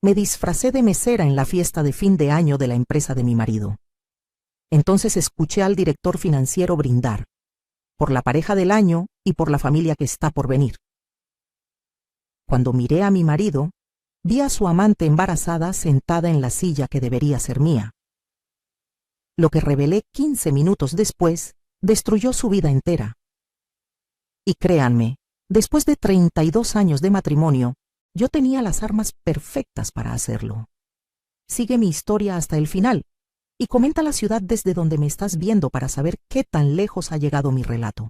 me disfracé de mesera en la fiesta de fin de año de la empresa de mi marido. Entonces escuché al director financiero brindar, por la pareja del año y por la familia que está por venir. Cuando miré a mi marido, vi a su amante embarazada sentada en la silla que debería ser mía. Lo que revelé 15 minutos después destruyó su vida entera. Y créanme, después de 32 años de matrimonio, yo tenía las armas perfectas para hacerlo. Sigue mi historia hasta el final y comenta la ciudad desde donde me estás viendo para saber qué tan lejos ha llegado mi relato.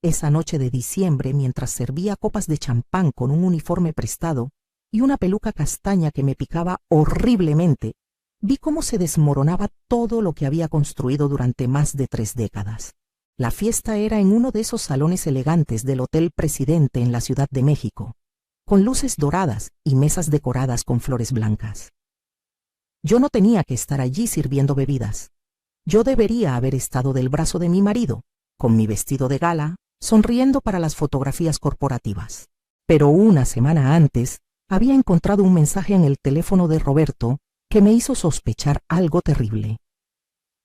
Esa noche de diciembre, mientras servía copas de champán con un uniforme prestado y una peluca castaña que me picaba horriblemente, vi cómo se desmoronaba todo lo que había construido durante más de 3 décadas. La fiesta era en uno de esos salones elegantes del Hotel Presidente en la Ciudad de México, con luces doradas y mesas decoradas con flores blancas. Yo no tenía que estar allí sirviendo bebidas. Yo debería haber estado del brazo de mi marido, con mi vestido de gala, sonriendo para las fotografías corporativas. Pero una semana antes, había encontrado un mensaje en el teléfono de Roberto que me hizo sospechar algo terrible.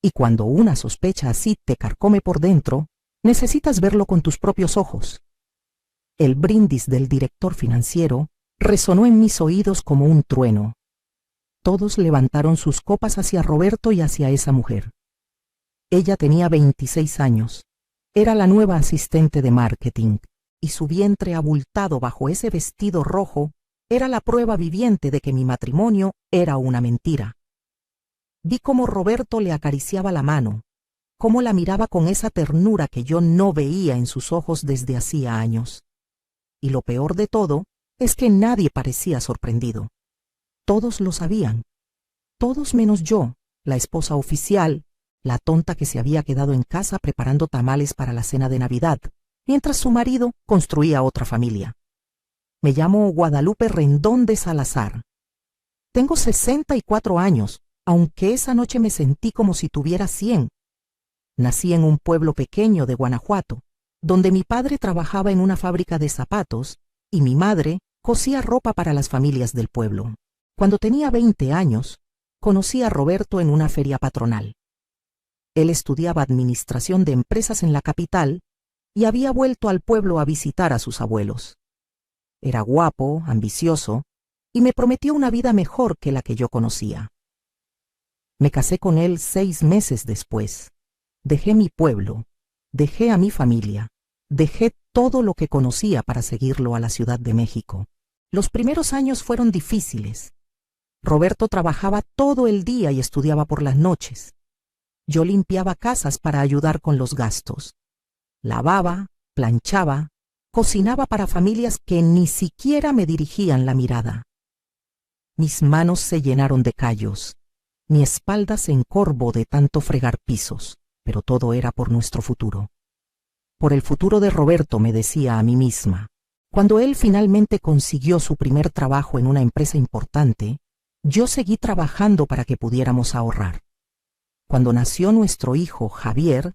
Y cuando una sospecha así te carcome por dentro, necesitas verlo con tus propios ojos. El brindis del director financiero resonó en mis oídos como un trueno. Todos levantaron sus copas hacia Roberto y hacia esa mujer. Ella tenía 26 años. Era la nueva asistente de marketing, y su vientre abultado bajo ese vestido rojo era la prueba viviente de que mi matrimonio era una mentira. Vi cómo Roberto le acariciaba la mano, cómo la miraba con esa ternura que yo no veía en sus ojos desde hacía años. Y lo peor de todo es que nadie parecía sorprendido. Todos lo sabían, todos menos yo, la esposa oficial, la tonta que se había quedado en casa preparando tamales para la cena de Navidad, mientras su marido construía otra familia. Me llamo Guadalupe Rendón de Salazar. Tengo 64 años, aunque esa noche me sentí como si tuviera 100. Nací en un pueblo pequeño de Guanajuato, donde mi padre trabajaba en una fábrica de zapatos y mi madre cosía ropa para las familias del pueblo. Cuando tenía 20 años, conocí a Roberto en una feria patronal. Él estudiaba administración de empresas en la capital y había vuelto al pueblo a visitar a sus abuelos. Era guapo, ambicioso, y me prometió una vida mejor que la que yo conocía. Me casé con él 6 meses después. Dejé mi pueblo, dejé a mi familia, dejé todo lo que conocía para seguirlo a la Ciudad de México. Los primeros años fueron difíciles. Roberto trabajaba todo el día y estudiaba por las noches. Yo limpiaba casas para ayudar con los gastos. Lavaba, planchaba, cocinaba para familias que ni siquiera me dirigían la mirada. Mis manos se llenaron de callos. Mi espalda se encorvó de tanto fregar pisos, pero todo era por nuestro futuro. Por el futuro de Roberto, me decía a mí misma. Cuando él finalmente consiguió su primer trabajo en una empresa importante, yo seguí trabajando para que pudiéramos ahorrar. Cuando nació nuestro hijo, Javier,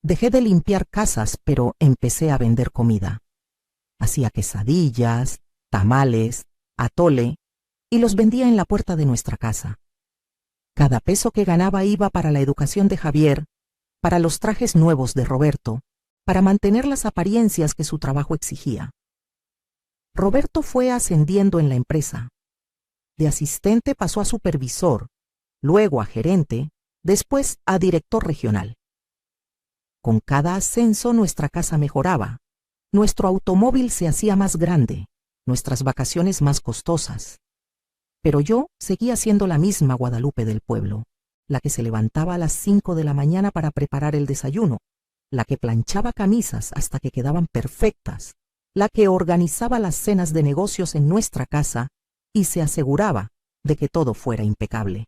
dejé de limpiar casas, pero empecé a vender comida. Hacía quesadillas, tamales, atole, y los vendía en la puerta de nuestra casa. Cada peso que ganaba iba para la educación de Javier, para los trajes nuevos de Roberto, para mantener las apariencias que su trabajo exigía. Roberto fue ascendiendo en la empresa. De asistente pasó a supervisor, luego a gerente, después a director regional. Con cada ascenso nuestra casa mejoraba, nuestro automóvil se hacía más grande, nuestras vacaciones más costosas. Pero yo seguía siendo la misma Guadalupe del pueblo, la que se levantaba a las 5 de la mañana para preparar el desayuno, la que planchaba camisas hasta que quedaban perfectas, la que organizaba las cenas de negocios en nuestra casa y se aseguraba de que todo fuera impecable.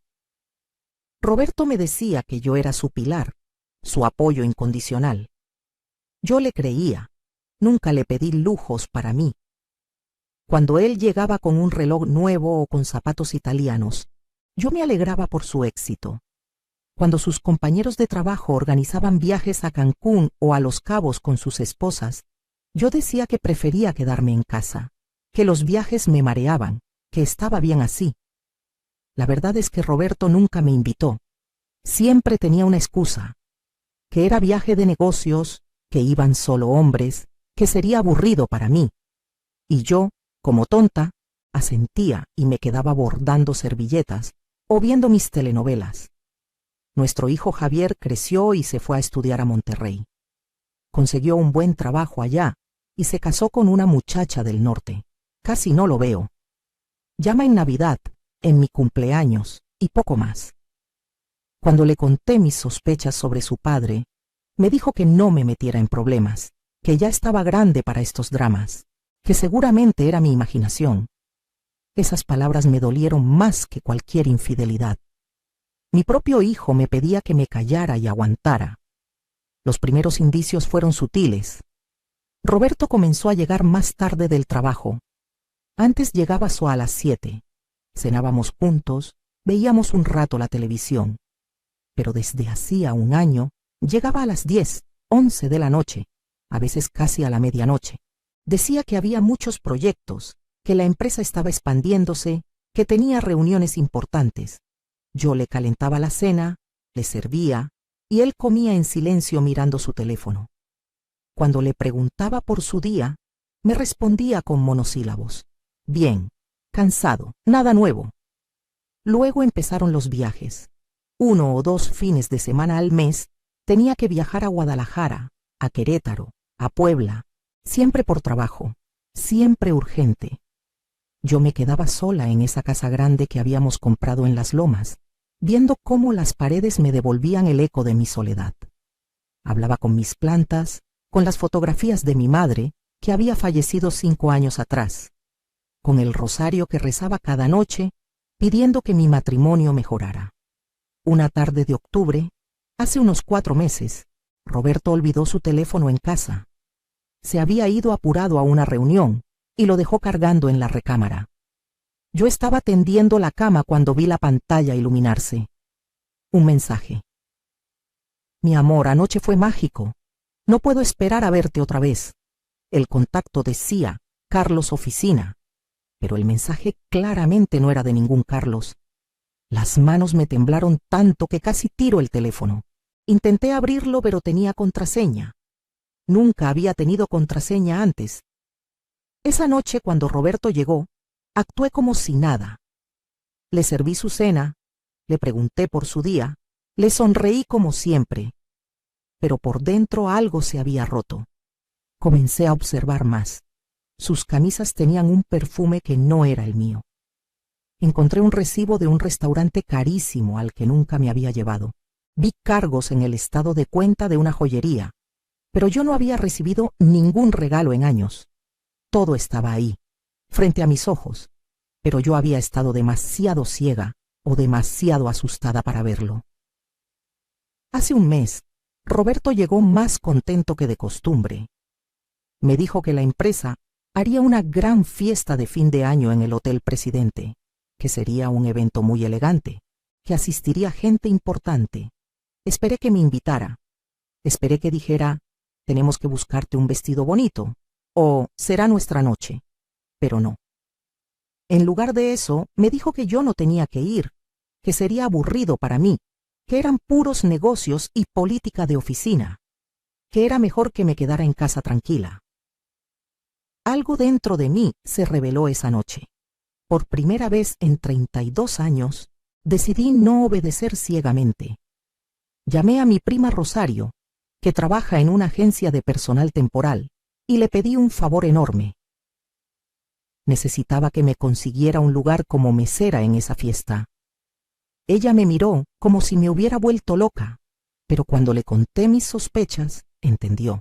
Roberto me decía que yo era su pilar, su apoyo incondicional. Yo le creía, nunca le pedí lujos para mí. Cuando él llegaba con un reloj nuevo o con zapatos italianos, yo me alegraba por su éxito. Cuando sus compañeros de trabajo organizaban viajes a Cancún o a Los Cabos con sus esposas, yo decía que prefería quedarme en casa, que los viajes me mareaban, que estaba bien así. La verdad es que Roberto nunca me invitó. Siempre tenía una excusa, que era viaje de negocios, que iban solo hombres, que sería aburrido para mí. Y yo, como tonta, asentía y me quedaba bordando servilletas o viendo mis telenovelas. Nuestro hijo Javier creció y se fue a estudiar a Monterrey. Consiguió un buen trabajo allá y se casó con una muchacha del norte. Casi no lo veo. Llama en Navidad, en mi cumpleaños y poco más. Cuando le conté mis sospechas sobre su padre, me dijo que no me metiera en problemas, que ya estaba grande para estos dramas, que seguramente era mi imaginación. Esas palabras me dolieron más que cualquier infidelidad. Mi propio hijo me pedía que me callara y aguantara. Los primeros indicios fueron sutiles. Roberto comenzó a llegar más tarde del trabajo. Antes llegaba a las 7. Cenábamos juntos, veíamos un rato la televisión. Pero desde hacía un año llegaba a las 10, 11 de la noche, a veces casi a la medianoche. Decía que había muchos proyectos, que la empresa estaba expandiéndose, que tenía reuniones importantes. Yo le calentaba la cena, le servía, y él comía en silencio mirando su teléfono. Cuando le preguntaba por su día, me respondía con monosílabos. Bien, cansado, nada nuevo. Luego empezaron los viajes. 1 o 2 fines de semana al mes tenía que viajar a Guadalajara, a Querétaro, a Puebla, siempre por trabajo, siempre urgente. Yo me quedaba sola en esa casa grande que habíamos comprado en Las Lomas, viendo cómo las paredes me devolvían el eco de mi soledad. Hablaba con mis plantas, con las fotografías de mi madre, que había fallecido 5 años atrás, con el rosario que rezaba cada noche, pidiendo que mi matrimonio mejorara. Una tarde de octubre, hace unos 4 meses, Roberto olvidó su teléfono en casa. Se había ido apurado a una reunión y lo dejó cargando en la recámara. Yo estaba tendiendo la cama cuando vi la pantalla iluminarse. Un mensaje. Mi amor, anoche fue mágico. No puedo esperar a verte otra vez. El contacto decía Carlos Oficina, pero el mensaje claramente no era de ningún Carlos. Las manos me temblaron tanto que casi tiro el teléfono. Intenté abrirlo, pero tenía contraseña. Nunca había tenido contraseña antes. Esa noche, cuando Roberto llegó, actué como si nada. Le serví su cena, le pregunté por su día, le sonreí como siempre. Pero por dentro algo se había roto. Comencé a observar más. Sus camisas tenían un perfume que no era el mío. Encontré un recibo de un restaurante carísimo al que nunca me había llevado. Vi cargos en el estado de cuenta de una joyería, pero yo no había recibido ningún regalo en años. Todo estaba ahí, frente a mis ojos, pero yo había estado demasiado ciega o demasiado asustada para verlo. Hace un mes, Roberto llegó más contento que de costumbre. Me dijo que la empresa haría una gran fiesta de fin de año en el Hotel Presidente, que sería un evento muy elegante, que asistiría gente importante. Esperé que me invitara. Esperé que dijera, tenemos que buscarte un vestido bonito, o será nuestra noche. Pero no. En lugar de eso, me dijo que yo no tenía que ir, que sería aburrido para mí, que eran puros negocios y política de oficina, que era mejor que me quedara en casa tranquila. Algo dentro de mí se reveló esa noche. Por primera vez en 32 años, decidí no obedecer ciegamente. Llamé a mi prima Rosario, que trabaja en una agencia de personal temporal, y le pedí un favor enorme. Necesitaba que me consiguiera un lugar como mesera en esa fiesta. Ella me miró como si me hubiera vuelto loca, pero cuando le conté mis sospechas, entendió.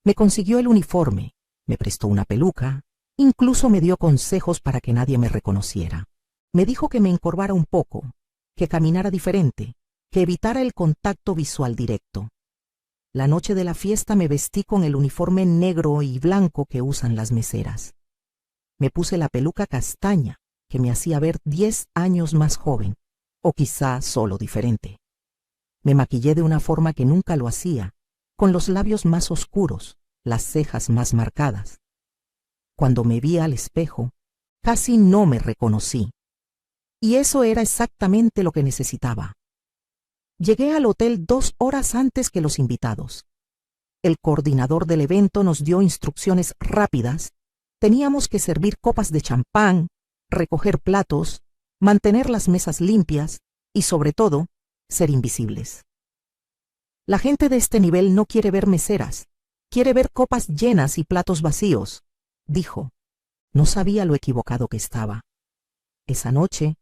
Me consiguió el uniforme, me prestó una peluca, incluso me dio consejos para que nadie me reconociera. Me dijo que me encorvara un poco, que caminara diferente, que evitara el contacto visual directo. La noche de la fiesta me vestí con el uniforme negro y blanco que usan las meseras. Me puse la peluca castaña, que me hacía ver 10 años más joven, o quizá solo diferente. Me maquillé de una forma que nunca lo hacía, con los labios más oscuros, las cejas más marcadas. Cuando me vi al espejo, Casi no me reconocí. Y eso era exactamente lo que necesitaba. Llegué al hotel 2 horas antes que los invitados. El coordinador del evento nos dio instrucciones rápidas. Teníamos que servir copas de champán, recoger platos, mantener las mesas limpias y, sobre todo, ser invisibles. La gente de este nivel no quiere ver meseras, quiere ver copas llenas y platos vacíos, dijo. No sabía lo equivocado que estaba. Esa noche,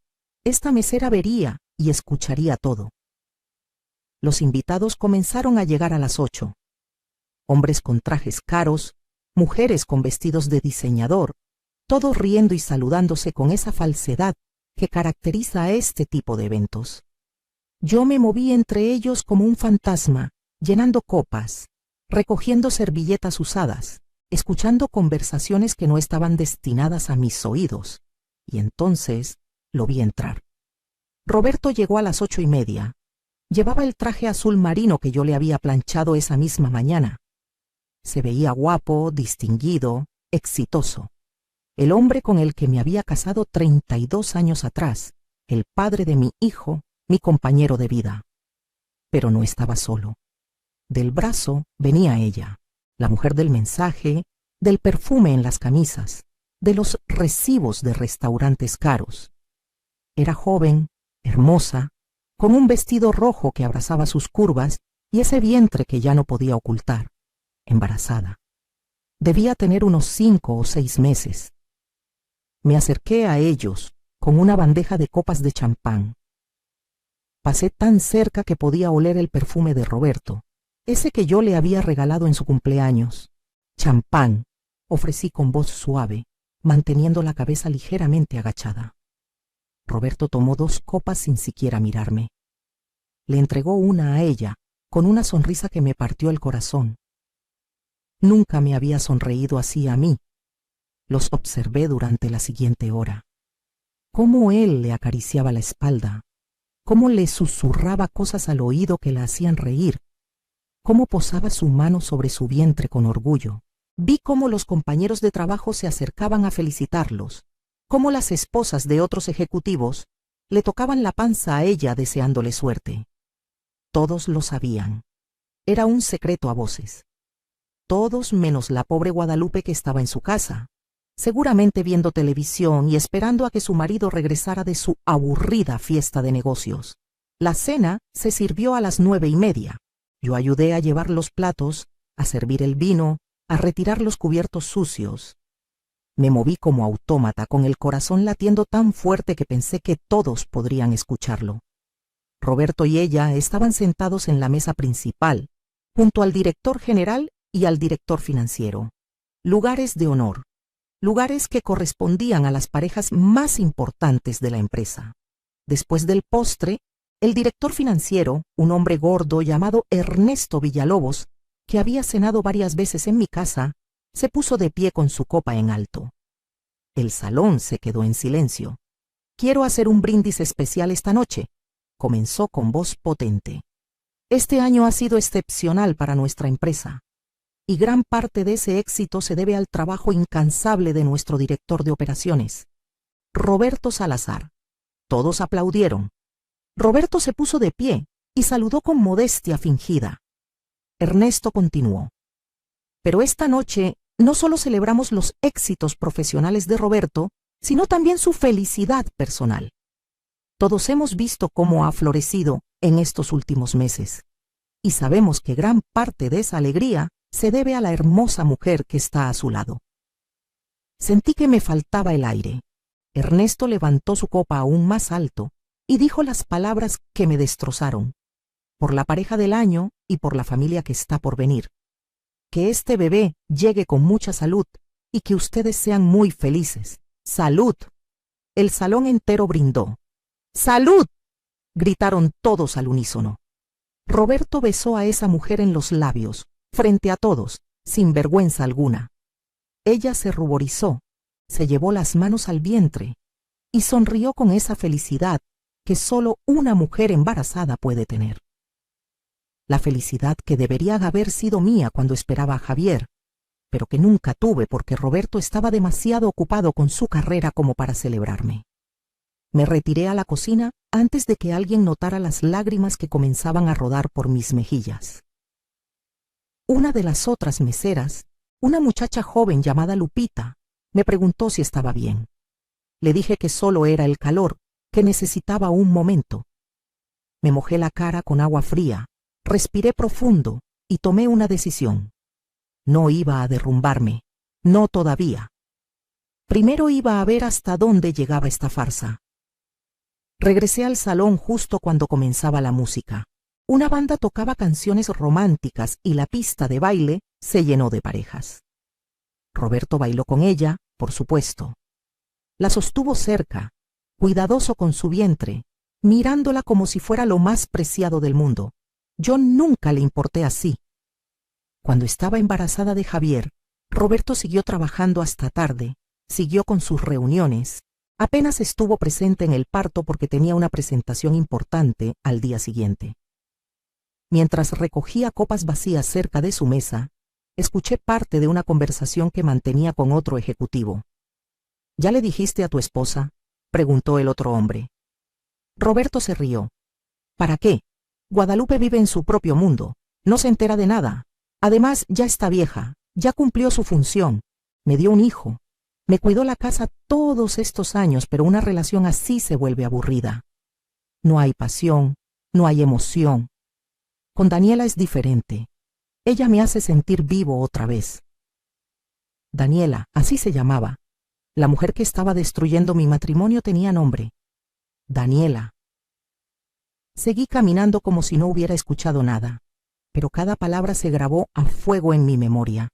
esta mesera vería y escucharía todo. Los invitados comenzaron a llegar a las 8. Hombres con trajes caros, mujeres con vestidos de diseñador, todos riendo y saludándose con esa falsedad que caracteriza a este tipo de eventos. Yo me moví entre ellos como un fantasma, llenando copas, recogiendo servilletas usadas, escuchando conversaciones que no estaban destinadas a mis oídos, y entonces lo vi entrar. Roberto llegó a las 8:30. Llevaba el traje azul marino que yo le había planchado esa misma mañana. Se veía guapo, distinguido, exitoso. El hombre con el que me había casado 32 años atrás, el padre de mi hijo, mi compañero de vida. Pero no estaba solo. Del brazo venía ella, la mujer del mensaje, del perfume en las camisas, de los recibos de restaurantes caros. Era joven, hermosa, con un vestido rojo que abrazaba sus curvas y ese vientre que ya no podía ocultar, embarazada. Debía tener unos 5 o 6 meses. Me acerqué a ellos con una bandeja de copas de champán. Pasé tan cerca que podía oler el perfume de Roberto, ese que yo le había regalado en su cumpleaños. Champán, ofrecí con voz suave, manteniendo la cabeza ligeramente agachada. Roberto tomó 2 copas sin siquiera mirarme. Le entregó una a ella, con una sonrisa que me partió el corazón. Nunca me había sonreído así a mí. Los observé durante la siguiente hora. Cómo él le acariciaba la espalda, cómo le susurraba cosas al oído que la hacían reír, cómo posaba su mano sobre su vientre con orgullo. Vi cómo los compañeros de trabajo se acercaban a felicitarlos, cómo las esposas de otros ejecutivos le tocaban la panza a ella deseándole suerte. Todos lo sabían. Era un secreto a voces. Todos menos la pobre Guadalupe que estaba en su casa, seguramente viendo televisión y esperando a que su marido regresara de su aburrida fiesta de negocios. La cena se sirvió a las 9:30. Yo ayudé a llevar los platos, a servir el vino, a retirar los cubiertos sucios. Me moví como autómata, con el corazón latiendo tan fuerte que pensé que todos podrían escucharlo. Roberto y ella estaban sentados en la mesa principal, junto al director general y al director financiero. Lugares de honor, lugares que correspondían a las parejas más importantes de la empresa. Después del postre, el director financiero, un hombre gordo llamado Ernesto Villalobos, que había cenado varias veces en mi casa, se puso de pie con su copa en alto. El salón se quedó en silencio. Quiero hacer un brindis especial esta noche, comenzó con voz potente. Este año ha sido excepcional para nuestra empresa, y gran parte de ese éxito se debe al trabajo incansable de nuestro director de operaciones, Roberto Salazar. Todos aplaudieron. Roberto se puso de pie y saludó con modestia fingida. Ernesto continuó. Pero esta noche no solo celebramos los éxitos profesionales de Roberto, sino también su felicidad personal. Todos hemos visto cómo ha florecido en estos últimos meses, y sabemos que gran parte de esa alegría se debe a la hermosa mujer que está a su lado. Sentí que me faltaba el aire. Ernesto levantó su copa aún más alto y dijo las palabras que me destrozaron. Por la pareja del año y por la familia que está por venir. Que este bebé llegue con mucha salud y que ustedes sean muy felices. ¡Salud! El salón entero brindó. ¡Salud!, gritaron todos al unísono. Roberto besó a esa mujer en los labios, frente a todos, sin vergüenza alguna. Ella se ruborizó, se llevó las manos al vientre y sonrió con esa felicidad que solo una mujer embarazada puede tener. La felicidad que debería haber sido mía cuando esperaba a Javier, pero que nunca tuve porque Roberto estaba demasiado ocupado con su carrera como para celebrarme. Me retiré a la cocina antes de que alguien notara las lágrimas que comenzaban a rodar por mis mejillas. Una de las otras meseras, una muchacha joven llamada Lupita, me preguntó si estaba bien. Le dije que solo era el calor, que necesitaba un momento. Me mojé la cara con agua fría, respiré profundo y tomé una decisión. No iba a derrumbarme, no todavía. Primero iba a ver hasta dónde llegaba esta farsa. Regresé al salón justo cuando comenzaba la música. Una banda tocaba canciones románticas y la pista de baile se llenó de parejas. Roberto bailó con ella, por supuesto. La sostuvo cerca, cuidadoso con su vientre, mirándola como si fuera lo más preciado del mundo. Yo nunca le importé así. Cuando estaba embarazada de Javier, Roberto siguió trabajando hasta tarde, siguió con sus reuniones. Apenas estuvo presente en el parto porque tenía una presentación importante al día siguiente. Mientras recogía copas vacías cerca de su mesa, escuché parte de una conversación que mantenía con otro ejecutivo. ¿Ya le dijiste a tu esposa?, preguntó el otro hombre. Roberto se rió. ¿Para qué? Guadalupe vive en su propio mundo, no se entera de nada. Además, ya está vieja, ya cumplió su función, me dio un hijo, me cuidó la casa todos estos años, pero una relación así se vuelve aburrida. No hay pasión, no hay emoción. Con Daniela es diferente. Ella me hace sentir vivo otra vez. Daniela, así se llamaba. La mujer que estaba destruyendo mi matrimonio tenía nombre. Daniela. Seguí caminando como si no hubiera escuchado nada, pero cada palabra se grabó a fuego en mi memoria.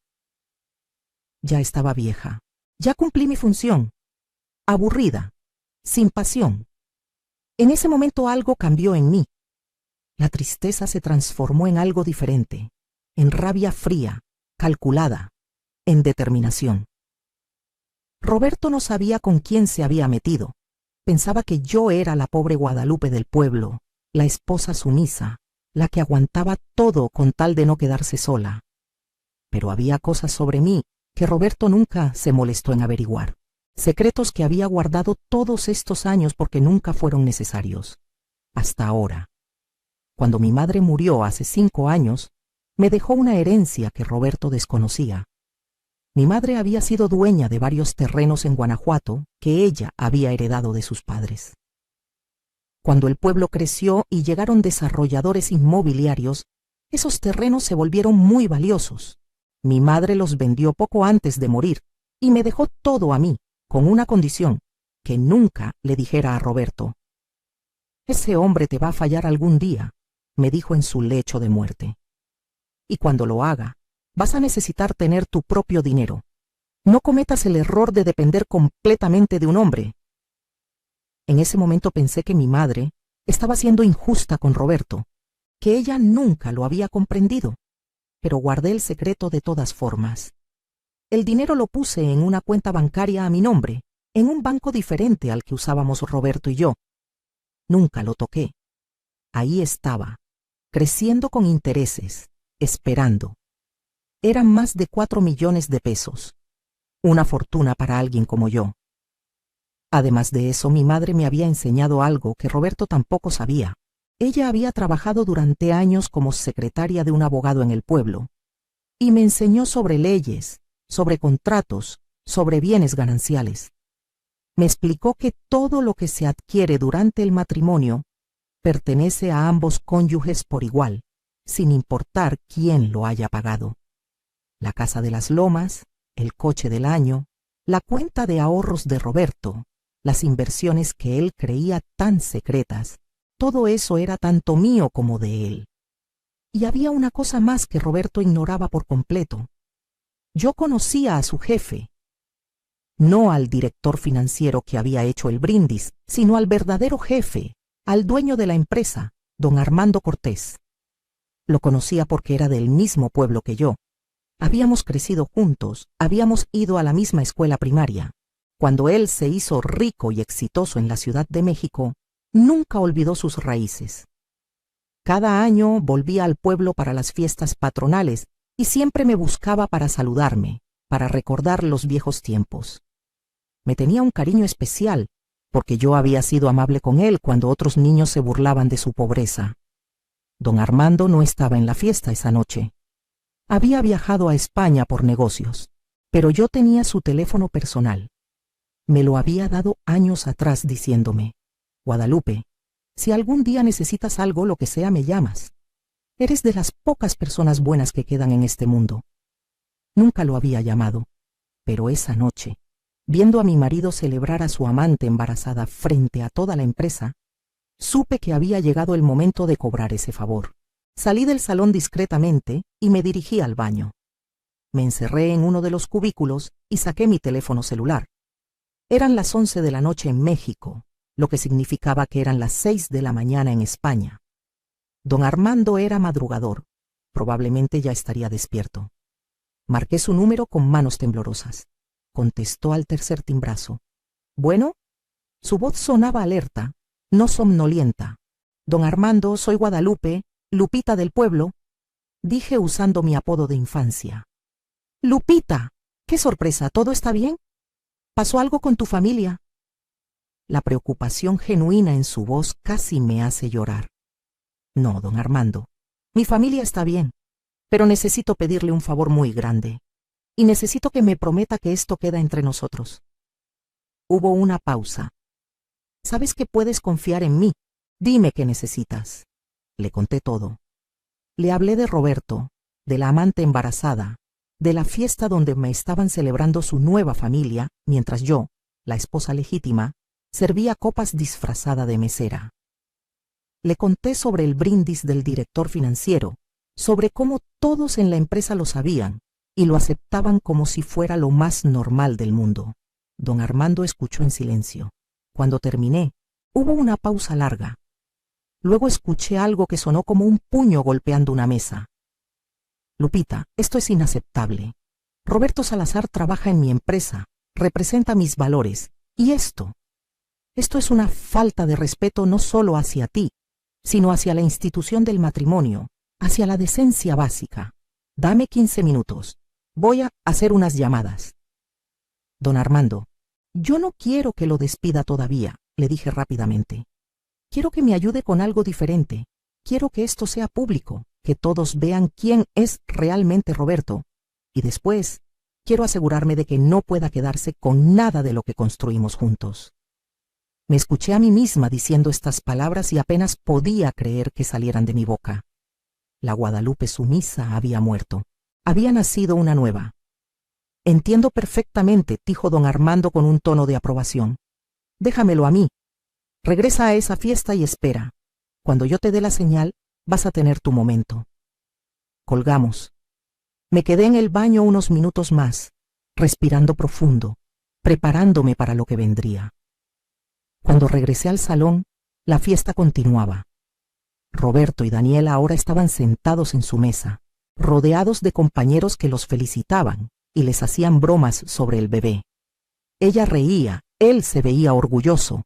Ya estaba vieja. Ya cumplí mi función. Aburrida. Sin pasión. En ese momento algo cambió en mí. La tristeza se transformó en algo diferente, en rabia fría, calculada, en determinación. Roberto no sabía con quién se había metido. Pensaba que yo era la pobre Guadalupe del pueblo, la esposa sumisa, la que aguantaba todo con tal de no quedarse sola. Pero había cosas sobre mí que Roberto nunca se molestó en averiguar. Secretos que había guardado todos estos años porque nunca fueron necesarios. Hasta ahora. Cuando mi madre murió hace 5 años, me dejó una herencia que Roberto desconocía. Mi madre había sido dueña de varios terrenos en Guanajuato que ella había heredado de sus padres. Cuando el pueblo creció y llegaron desarrolladores inmobiliarios, esos terrenos se volvieron muy valiosos. Mi madre los vendió poco antes de morir y me dejó todo a mí, con una condición, que nunca le dijera a Roberto. Ese hombre te va a fallar algún día, me dijo en su lecho de muerte. Y cuando lo haga, vas a necesitar tener tu propio dinero. No cometas el error de depender completamente de un hombre. En ese momento pensé que mi madre estaba siendo injusta con Roberto, que ella nunca lo había comprendido, pero guardé el secreto de todas formas. El dinero lo puse en una cuenta bancaria a mi nombre, en un banco diferente al que usábamos Roberto y yo. Nunca lo toqué. Ahí estaba, creciendo con intereses, esperando. Eran más de 4 millones de pesos. Una fortuna para alguien como yo. Además de eso, mi madre me había enseñado algo que Roberto tampoco sabía. Ella había trabajado durante años como secretaria de un abogado en el pueblo, y me enseñó sobre leyes, sobre contratos, sobre bienes gananciales. Me explicó que todo lo que se adquiere durante el matrimonio pertenece a ambos cónyuges por igual, sin importar quién lo haya pagado. La casa de las lomas, el coche del año, la cuenta de ahorros de Roberto, las inversiones que él creía tan secretas, todo eso era tanto mío como de él. Y había una cosa más que Roberto ignoraba por completo. Yo conocía a su jefe, no al director financiero que había hecho el brindis, sino al verdadero jefe, al dueño de la empresa, don Armando Cortés. Lo conocía porque era del mismo pueblo que yo. Habíamos crecido juntos, habíamos ido a la misma escuela primaria. Cuando él se hizo rico y exitoso en la Ciudad de México, nunca olvidó sus raíces. Cada año volvía al pueblo para las fiestas patronales y siempre me buscaba para saludarme, para recordar los viejos tiempos. Me tenía un cariño especial, porque yo había sido amable con él cuando otros niños se burlaban de su pobreza. Don Armando no estaba en la fiesta esa noche. Había viajado a España por negocios, pero yo tenía su teléfono personal. Me lo había dado años atrás diciéndome: Guadalupe, si algún día necesitas algo, lo que sea, me llamas. Eres de las pocas personas buenas que quedan en este mundo. Nunca lo había llamado, pero esa noche, viendo a mi marido celebrar a su amante embarazada frente a toda la empresa, supe que había llegado el momento de cobrar ese favor. Salí del salón discretamente y me dirigí al baño. Me encerré en uno de los cubículos y saqué mi teléfono celular. Eran las 11 de la noche en México, lo que significaba que eran las 6 de la mañana en España. Don Armando era madrugador. Probablemente ya estaría despierto. Marqué su número con manos temblorosas. Contestó al tercer timbrazo. ¿Bueno? Su voz sonaba alerta, no somnolienta. Don Armando, soy Guadalupe, Lupita del pueblo, dije usando mi apodo de infancia. Lupita, qué sorpresa, ¿todo está bien? ¿Pasó algo con tu familia? La preocupación genuina en su voz casi me hace llorar. No, don Armando, mi familia está bien, pero necesito pedirle un favor muy grande, y necesito que me prometa que esto queda entre nosotros. Hubo una pausa. Sabes que puedes confiar en mí. Dime qué necesitas. Le conté todo. Le hablé de Roberto, de la amante embarazada, de la fiesta donde me estaban celebrando su nueva familia, mientras yo, la esposa legítima, servía copas disfrazada de mesera. Le conté sobre el brindis del director financiero, sobre cómo todos en la empresa lo sabían y lo aceptaban como si fuera lo más normal del mundo. Don Armando escuchó en silencio. Cuando terminé, hubo una pausa larga. Luego escuché algo que sonó como un puño golpeando una mesa. Lupita, esto es inaceptable. Roberto Salazar trabaja en mi empresa, representa mis valores, y esto es una falta de respeto no solo hacia ti, sino hacia la institución del matrimonio, hacia la decencia básica. Dame 15 minutos. Voy a hacer unas llamadas. Don Armando, yo no quiero que lo despida todavía, le dije rápidamente. Quiero que me ayude con algo diferente. Quiero que esto sea público, que todos vean quién es realmente Roberto. Y después, quiero asegurarme de que no pueda quedarse con nada de lo que construimos juntos. Me escuché a mí misma diciendo estas palabras y apenas podía creer que salieran de mi boca. La Guadalupe sumisa había muerto. Había nacido una nueva. Entiendo perfectamente, dijo don Armando con un tono de aprobación. Déjamelo a mí. Regresa a esa fiesta y espera. Cuando yo te dé la señal, vas a tener tu momento. Colgamos. Me quedé en el baño unos minutos más, respirando profundo, preparándome para lo que vendría. Cuando regresé al salón, la fiesta continuaba. Roberto y Daniela ahora estaban sentados en su mesa, rodeados de compañeros que los felicitaban y les hacían bromas sobre el bebé. Ella reía, él se veía orgulloso,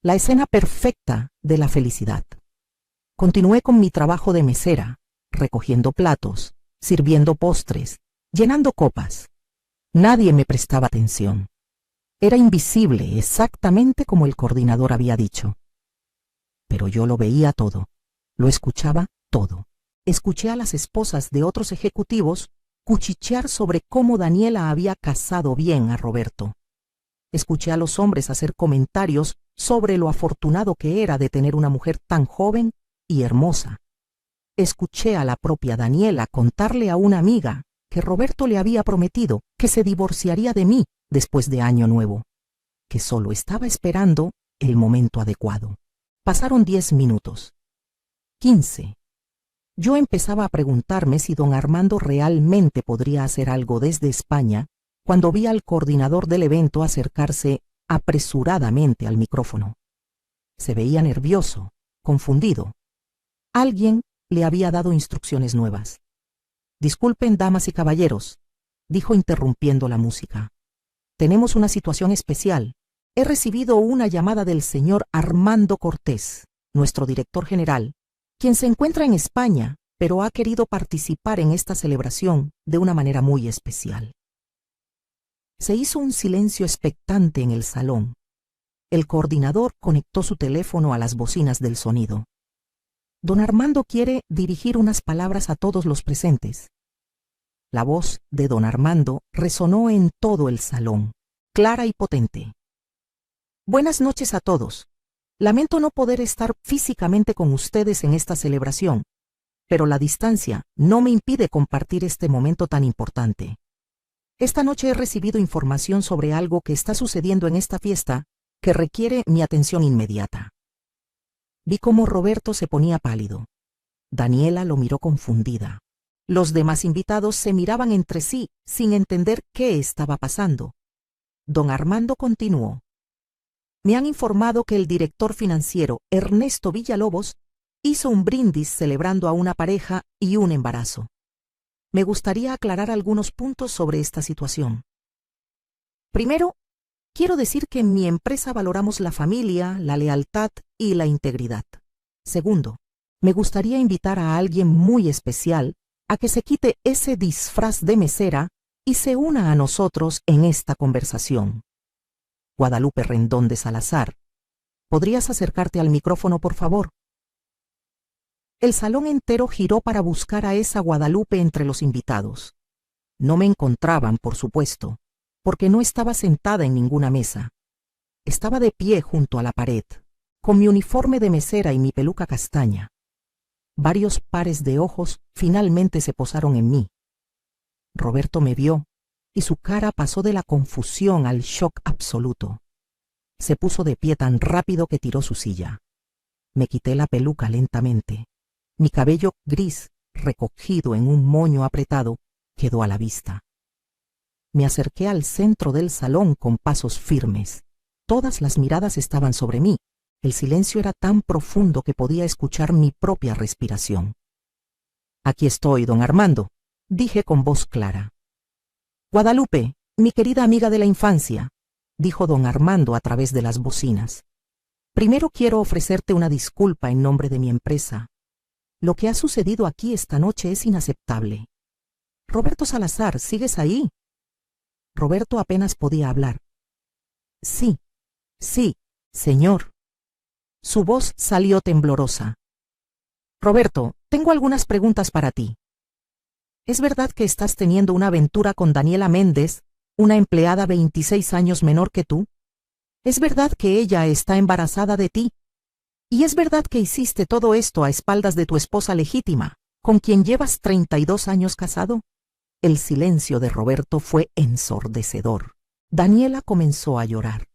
la escena perfecta de la felicidad. Continué con mi trabajo de mesera, recogiendo platos, sirviendo postres, llenando copas. Nadie me prestaba atención. Era invisible, exactamente como el coordinador había dicho. Pero yo lo veía todo, lo escuchaba todo. Escuché a las esposas de otros ejecutivos cuchichear sobre cómo Daniela había casado bien a Roberto. Escuché a los hombres hacer comentarios sobre lo afortunado que era de tener una mujer tan joven y hermosa. Escuché a la propia Daniela contarle a una amiga que Roberto le había prometido que se divorciaría de mí después de Año Nuevo, que solo estaba esperando el momento adecuado. Pasaron 10 minutos. 15. Yo empezaba a preguntarme si don Armando realmente podría hacer algo desde España cuando vi al coordinador del evento acercarse apresuradamente al micrófono. Se veía nervioso, confundido. Alguien le había dado instrucciones nuevas. Disculpen, damas y caballeros, dijo interrumpiendo la música. Tenemos una situación especial. He recibido una llamada del señor Armando Cortés, nuestro director general, quien se encuentra en España, pero ha querido participar en esta celebración de una manera muy especial. Se hizo un silencio expectante en el salón. El coordinador conectó su teléfono a las bocinas del sonido. Don Armando quiere dirigir unas palabras a todos los presentes. La voz de don Armando resonó en todo el salón, clara y potente. Buenas noches a todos. Lamento no poder estar físicamente con ustedes en esta celebración, pero la distancia no me impide compartir este momento tan importante. Esta noche he recibido información sobre algo que está sucediendo en esta fiesta que requiere mi atención inmediata. Vi cómo Roberto se ponía pálido. Daniela lo miró confundida. Los demás invitados se miraban entre sí sin entender qué estaba pasando. Don Armando continuó. Me han informado que el director financiero, Ernesto Villalobos, hizo un brindis celebrando a una pareja y un embarazo. Me gustaría aclarar algunos puntos sobre esta situación. Primero, quiero decir que en mi empresa valoramos la familia, la lealtad y la integridad. Segundo, me gustaría invitar a alguien muy especial a que se quite ese disfraz de mesera y se una a nosotros en esta conversación. Guadalupe Rendón de Salazar, ¿podrías acercarte al micrófono, por favor? El salón entero giró para buscar a esa Guadalupe entre los invitados. No me encontraban, por supuesto, porque no estaba sentada en ninguna mesa. Estaba de pie junto a la pared, con mi uniforme de mesera y mi peluca castaña. Varios pares de ojos finalmente se posaron en mí. Roberto me vio y su cara pasó de la confusión al shock absoluto. Se puso de pie tan rápido que tiró su silla. Me quité la peluca lentamente. Mi cabello gris, recogido en un moño apretado, quedó a la vista. Me acerqué al centro del salón con pasos firmes. Todas las miradas estaban sobre mí. El silencio era tan profundo que podía escuchar mi propia respiración. Aquí estoy, don Armando, dije con voz clara. Guadalupe, mi querida amiga de la infancia, dijo don Armando a través de las bocinas. Primero quiero ofrecerte una disculpa en nombre de mi empresa. Lo que ha sucedido aquí esta noche es inaceptable. Roberto Salazar, ¿sigues ahí? Roberto apenas podía hablar. Sí, señor. Su voz salió temblorosa. Roberto, tengo algunas preguntas para ti. ¿Es verdad que estás teniendo una aventura con Daniela Méndez, una empleada 26 años menor que tú? ¿Es verdad que ella está embarazada de ti? ¿Y es verdad que hiciste todo esto a espaldas de tu esposa legítima, con quien llevas 32 años casado? El silencio de Roberto fue ensordecedor. Daniela comenzó a llorar.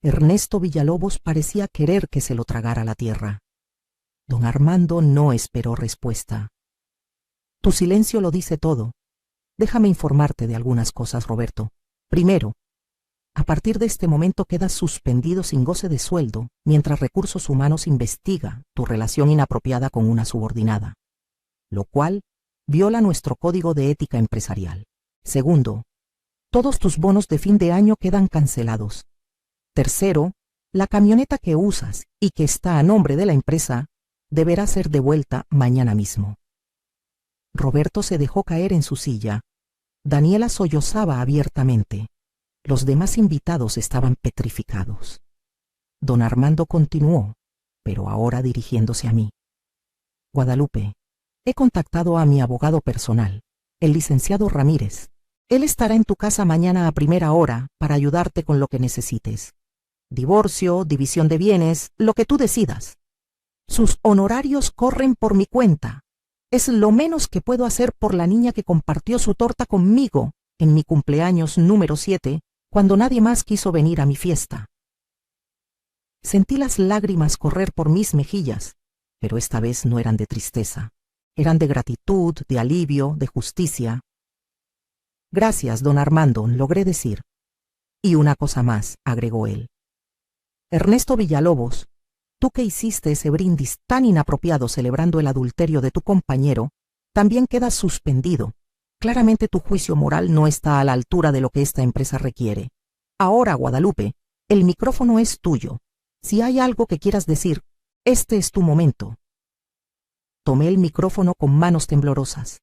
Ernesto Villalobos parecía querer que se lo tragara la tierra. Don Armando no esperó respuesta. Tu silencio lo dice todo. Déjame informarte de algunas cosas, Roberto. Primero, a partir de este momento quedas suspendido sin goce de sueldo mientras Recursos Humanos investiga tu relación inapropiada con una subordinada, lo cual viola nuestro código de ética empresarial. Segundo, todos tus bonos de fin de año quedan cancelados. Tercero, la camioneta que usas y que está a nombre de la empresa deberá ser devuelta mañana mismo. Roberto se dejó caer en su silla. Daniela sollozaba abiertamente. Los demás invitados estaban petrificados. Don Armando continuó, pero ahora dirigiéndose a mí. Guadalupe, he contactado a mi abogado personal, el licenciado Ramírez. Él estará en tu casa mañana a primera hora para ayudarte con lo que necesites. Divorcio, división de bienes, lo que tú decidas. Sus honorarios corren por mi cuenta. Es lo menos que puedo hacer por la niña que compartió su torta conmigo en mi cumpleaños número 7, cuando nadie más quiso venir a mi fiesta. Sentí las lágrimas correr por mis mejillas, pero esta vez no eran de tristeza. Eran de gratitud, de alivio, de justicia. Gracias, don Armando, logré decir. Y una cosa más, agregó él. Ernesto Villalobos, tú que hiciste ese brindis tan inapropiado celebrando el adulterio de tu compañero, también quedas suspendido. Claramente tu juicio moral no está a la altura de lo que esta empresa requiere. Ahora, Guadalupe, el micrófono es tuyo. Si hay algo que quieras decir, este es tu momento. Tomé el micrófono con manos temblorosas.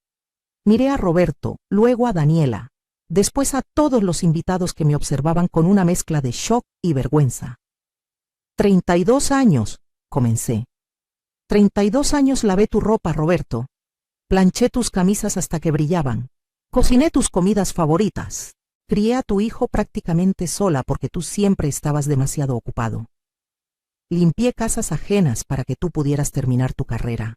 Miré a Roberto, luego a Daniela. después a todos los invitados que me observaban con una mezcla de shock y vergüenza. 32 años, comencé. 32 años lavé tu ropa, Roberto. Planché tus camisas hasta que brillaban. Cociné tus comidas favoritas. Crié a tu hijo prácticamente sola porque tú siempre estabas demasiado ocupado. Limpié casas ajenas para que tú pudieras terminar tu carrera.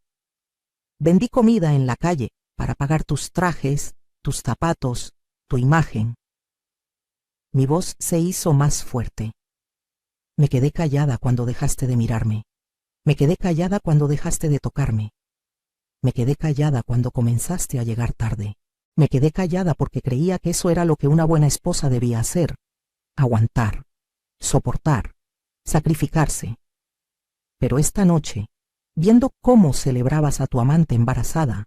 Vendí comida en la calle para pagar tus trajes, tus zapatos, tu imagen. Mi voz se hizo más fuerte. Me quedé callada cuando dejaste de mirarme. Me quedé callada cuando dejaste de tocarme. Me quedé callada cuando comenzaste a llegar tarde. Me quedé callada porque creía que eso era lo que una buena esposa debía hacer. Aguantar, soportar, sacrificarse. Pero esta noche, viendo cómo celebrabas a tu amante embarazada,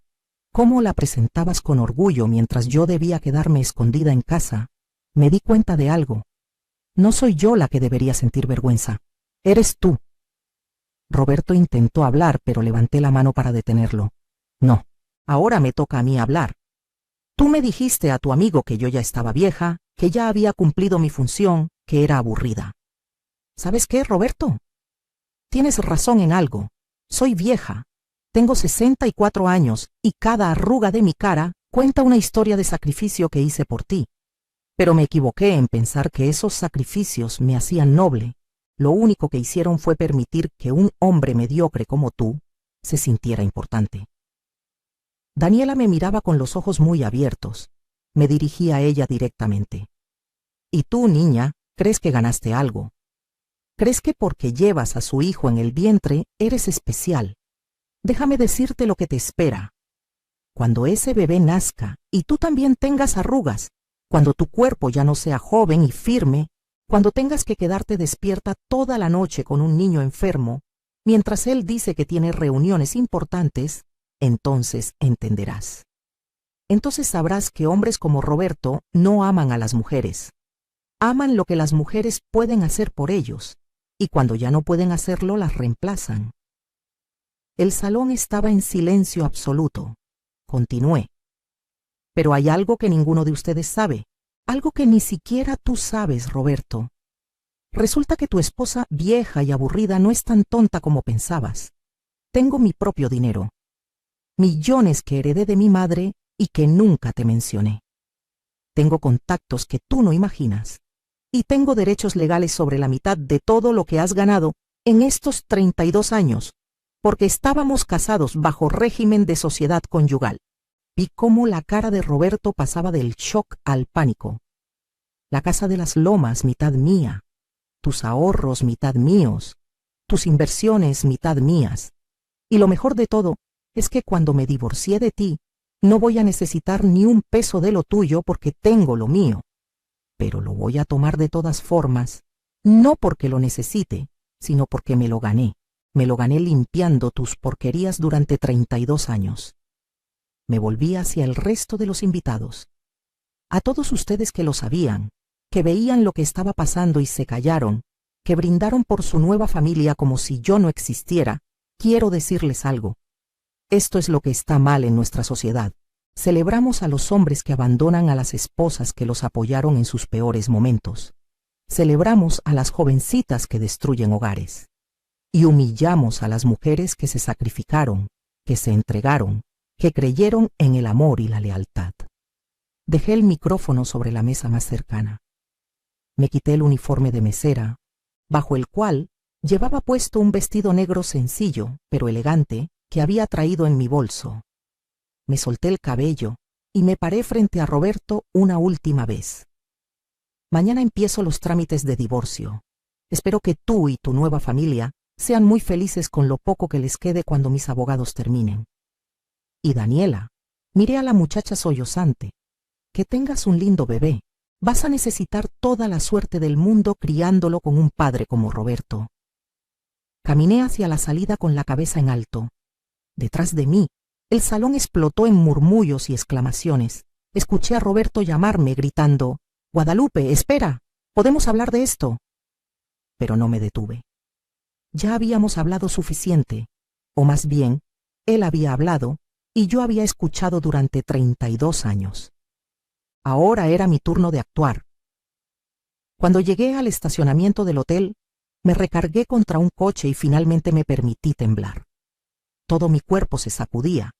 cómo la presentabas con orgullo mientras yo debía quedarme escondida en casa, me di cuenta de algo. No soy yo la que debería sentir vergüenza. Eres tú. Roberto intentó hablar, pero levanté la mano para detenerlo. No, ahora me toca a mí hablar. Tú me dijiste a tu amigo que yo ya estaba vieja, que ya había cumplido mi función, que era aburrida. ¿Sabes qué, Roberto? Tienes razón en algo. Soy vieja. Tengo 64 años y cada arruga de mi cara cuenta una historia de sacrificio que hice por ti. Pero me equivoqué en pensar que esos sacrificios me hacían noble. Lo único que hicieron fue permitir que un hombre mediocre como tú se sintiera importante. Daniela me miraba con los ojos muy abiertos. Me dirigí a ella directamente. ¿Y tú, niña, crees que ganaste algo? ¿Crees que porque llevas a su hijo en el vientre eres especial? Déjame decirte lo que te espera. Cuando ese bebé nazca y tú también tengas arrugas, cuando tu cuerpo ya no sea joven y firme, cuando tengas que quedarte despierta toda la noche con un niño enfermo, mientras él dice que tiene reuniones importantes, entonces entenderás. Entonces sabrás que hombres como Roberto no aman a las mujeres. Aman lo que las mujeres pueden hacer por ellos, y cuando ya no pueden hacerlo, las reemplazan. El salón estaba en silencio absoluto. Continué. Pero hay algo que ninguno de ustedes sabe, algo que ni siquiera tú sabes, Roberto. Resulta que tu esposa vieja y aburrida no es tan tonta como pensabas. Tengo mi propio dinero. Millones que heredé de mi madre y que nunca te mencioné. Tengo contactos que tú no imaginas. Y tengo derechos legales sobre la mitad de todo lo que has ganado en estos 32 años, porque estábamos casados bajo régimen de sociedad conyugal. Vi cómo la cara de Roberto pasaba del shock al pánico. La casa de las Lomas, mitad mía. Tus ahorros, mitad míos. Tus inversiones, mitad mías. Y lo mejor de todo es que cuando me divorcié de ti, no voy a necesitar ni un peso de lo tuyo porque tengo lo mío. Pero lo voy a tomar de todas formas, no porque lo necesite, sino porque me lo gané. Me lo gané limpiando tus porquerías durante 32 años. Me volví hacia el resto de los invitados. A todos ustedes que lo sabían, que veían lo que estaba pasando y se callaron, que brindaron por su nueva familia como si yo no existiera, quiero decirles algo. Esto es lo que está mal en nuestra sociedad. Celebramos a los hombres que abandonan a las esposas que los apoyaron en sus peores momentos. Celebramos a las jovencitas que destruyen hogares. Y humillamos a las mujeres que se sacrificaron, que se entregaron, que creyeron en el amor y la lealtad. Dejé el micrófono sobre la mesa más cercana. Me quité el uniforme de mesera, bajo el cual llevaba puesto un vestido negro sencillo, pero elegante, que había traído en mi bolso. Me solté el cabello y me paré frente a Roberto una última vez. Mañana empiezo los trámites de divorcio. Espero que tú y tu nueva familia sean muy felices con lo poco que les quede cuando mis abogados terminen. Y Daniela, miré a la muchacha sollozante. Que tengas un lindo bebé. Vas a necesitar toda la suerte del mundo criándolo con un padre como Roberto. Caminé hacia la salida con la cabeza en alto. Detrás de mí, el salón explotó en murmullos y exclamaciones. Escuché a Roberto llamarme gritando: «Guadalupe, espera, podemos hablar de esto». Pero no me detuve. Ya habíamos hablado suficiente, o más bien, él había hablado y yo había escuchado durante 32 años. Ahora era mi turno de actuar. Cuando llegué al estacionamiento del hotel, me recargué contra un coche y finalmente me permití temblar. Todo mi cuerpo se sacudía,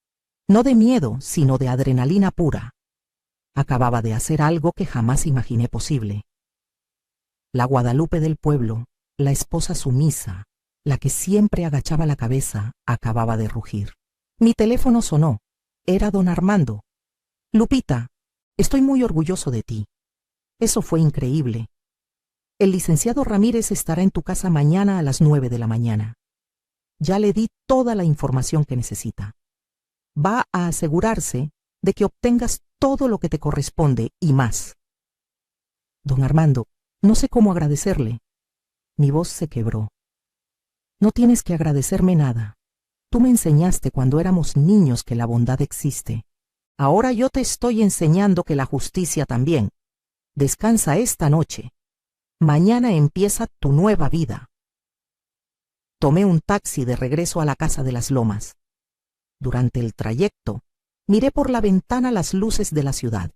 no de miedo, sino de adrenalina pura. Acababa de hacer algo que jamás imaginé posible. La Guadalupe del pueblo, la esposa sumisa, la que siempre agachaba la cabeza, acababa de rugir. Mi teléfono sonó. Era don Armando. Lupita, estoy muy orgulloso de ti. Eso fue increíble. El licenciado Ramírez estará en tu casa mañana a las 9 de la mañana. Ya le di toda la información que necesita. Va a asegurarse de que obtengas todo lo que te corresponde y más. Don Armando, no sé cómo agradecerle. Mi voz se quebró. No tienes que agradecerme nada. Tú me enseñaste cuando éramos niños que la bondad existe. Ahora yo te estoy enseñando que la justicia también. Descansa esta noche. Mañana empieza tu nueva vida. Tomé un taxi de regreso a la casa de las Lomas. Durante el trayecto, miré por la ventana las luces de la ciudad.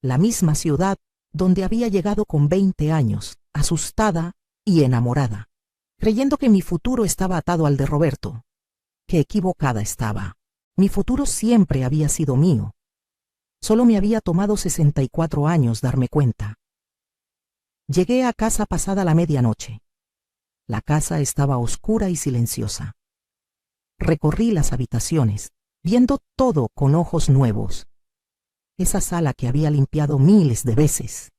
La misma ciudad donde había llegado con 20 años, asustada y enamorada, creyendo que mi futuro estaba atado al de Roberto. Qué equivocada estaba. Mi futuro siempre había sido mío. Solo me había tomado 64 años darme cuenta. Llegué a casa pasada la medianoche. La casa estaba oscura y silenciosa. Recorrí las habitaciones, viendo todo con ojos nuevos. Esa sala que había limpiado miles de veces.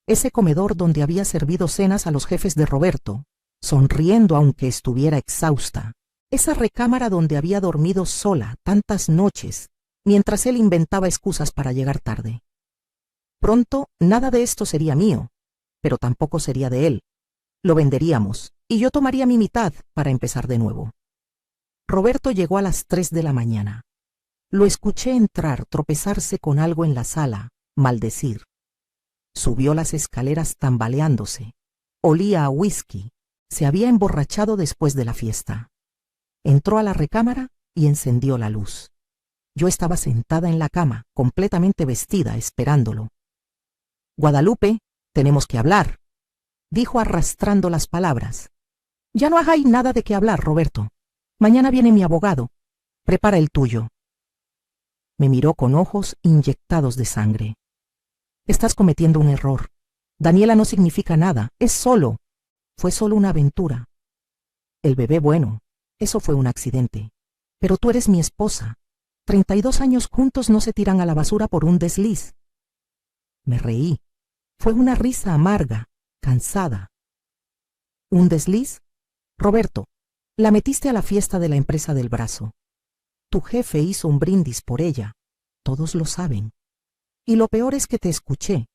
Ese comedor donde había servido cenas a los jefes de Roberto, sonriendo aunque estuviera exhausta. Esa recámara donde había dormido sola tantas noches, mientras él inventaba excusas para llegar tarde. Pronto nada de esto sería mío, pero tampoco sería de él. Lo venderíamos, y yo tomaría mi mitad para empezar de nuevo. Roberto llegó a las 3 de la mañana. Lo escuché entrar, tropezarse con algo en la sala, maldecir. Subió las escaleras tambaleándose. Olía a whisky. Se había emborrachado después de la fiesta. Entró a la recámara y encendió la luz. Yo estaba sentada en la cama, completamente vestida, esperándolo. Guadalupe, tenemos que hablar, dijo arrastrando las palabras. Ya no hay nada de qué hablar, Roberto. Mañana viene mi abogado. Prepara el tuyo. Me miró con ojos inyectados de sangre. Estás cometiendo un error. Daniela no significa nada, fue solo una aventura. El bebé, bueno, eso fue un accidente. Pero tú eres mi esposa. 32 años juntos no se tiran a la basura por un desliz. Me reí. Fue una risa amarga, cansada. ¿Un desliz? Roberto, la metiste a la fiesta de la empresa del brazo. Tu jefe hizo un brindis por ella. Todos lo saben. Y lo peor es que te escuché.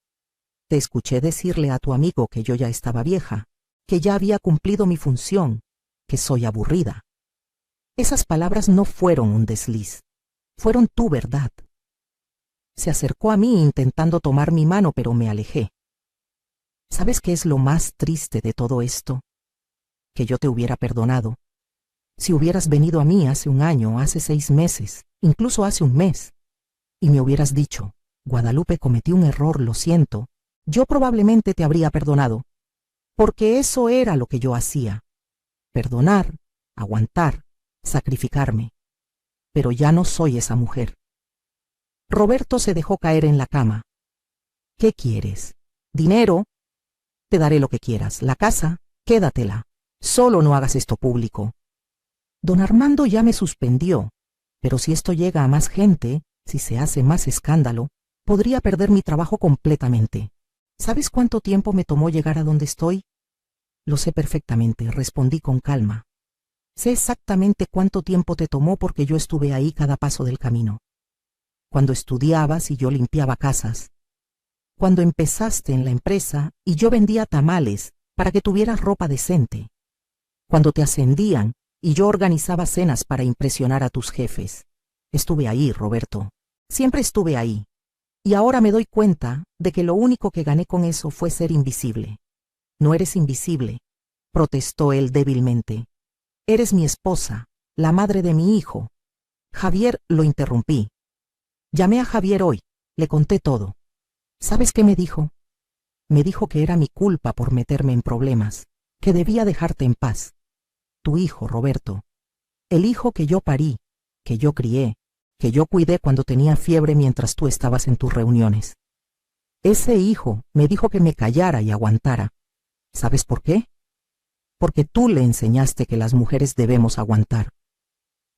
Te escuché decirle a tu amigo que yo ya estaba vieja, que ya había cumplido mi función, que soy aburrida. Esas palabras no fueron un desliz. Fueron tu verdad. Se acercó a mí intentando tomar mi mano, pero me alejé. ¿Sabes qué es lo más triste de todo esto? Que yo te hubiera perdonado. Si hubieras venido a mí hace un año, hace 6 meses, incluso hace un mes, y me hubieras dicho, Guadalupe, cometí un error, lo siento, yo probablemente te habría perdonado, porque eso era lo que yo hacía. Perdonar, aguantar, sacrificarme. Pero ya no soy esa mujer. Roberto se dejó caer en la cama. ¿Qué quieres? ¿Dinero? Te daré lo que quieras. ¿La casa? Quédatela. Solo no hagas esto público. Don Armando ya me suspendió, pero si esto llega a más gente, si se hace más escándalo, podría perder mi trabajo completamente. ¿Sabes cuánto tiempo me tomó llegar a donde estoy? Lo sé perfectamente, respondí con calma. Sé exactamente cuánto tiempo te tomó porque yo estuve ahí cada paso del camino. Cuando estudiabas y yo limpiaba casas. Cuando empezaste en la empresa y yo vendía tamales para que tuvieras ropa decente. Cuando te ascendían y yo organizaba cenas para impresionar a tus jefes. Estuve ahí, Roberto. Siempre estuve ahí. Y ahora me doy cuenta de que lo único que gané con eso fue ser invisible. No eres invisible, protestó él débilmente. Eres mi esposa, la madre de mi hijo. Javier, lo interrumpí. Llamé a Javier hoy, le conté todo. ¿Sabes qué me dijo? Me dijo que era mi culpa por meterme en problemas, que debía dejarte en paz. Tu hijo, Roberto. El hijo que yo parí, que yo crié, que yo cuidé cuando tenía fiebre mientras tú estabas en tus reuniones. Ese hijo me dijo que me callara y aguantara. ¿Sabes por qué? Porque tú le enseñaste que las mujeres debemos aguantar,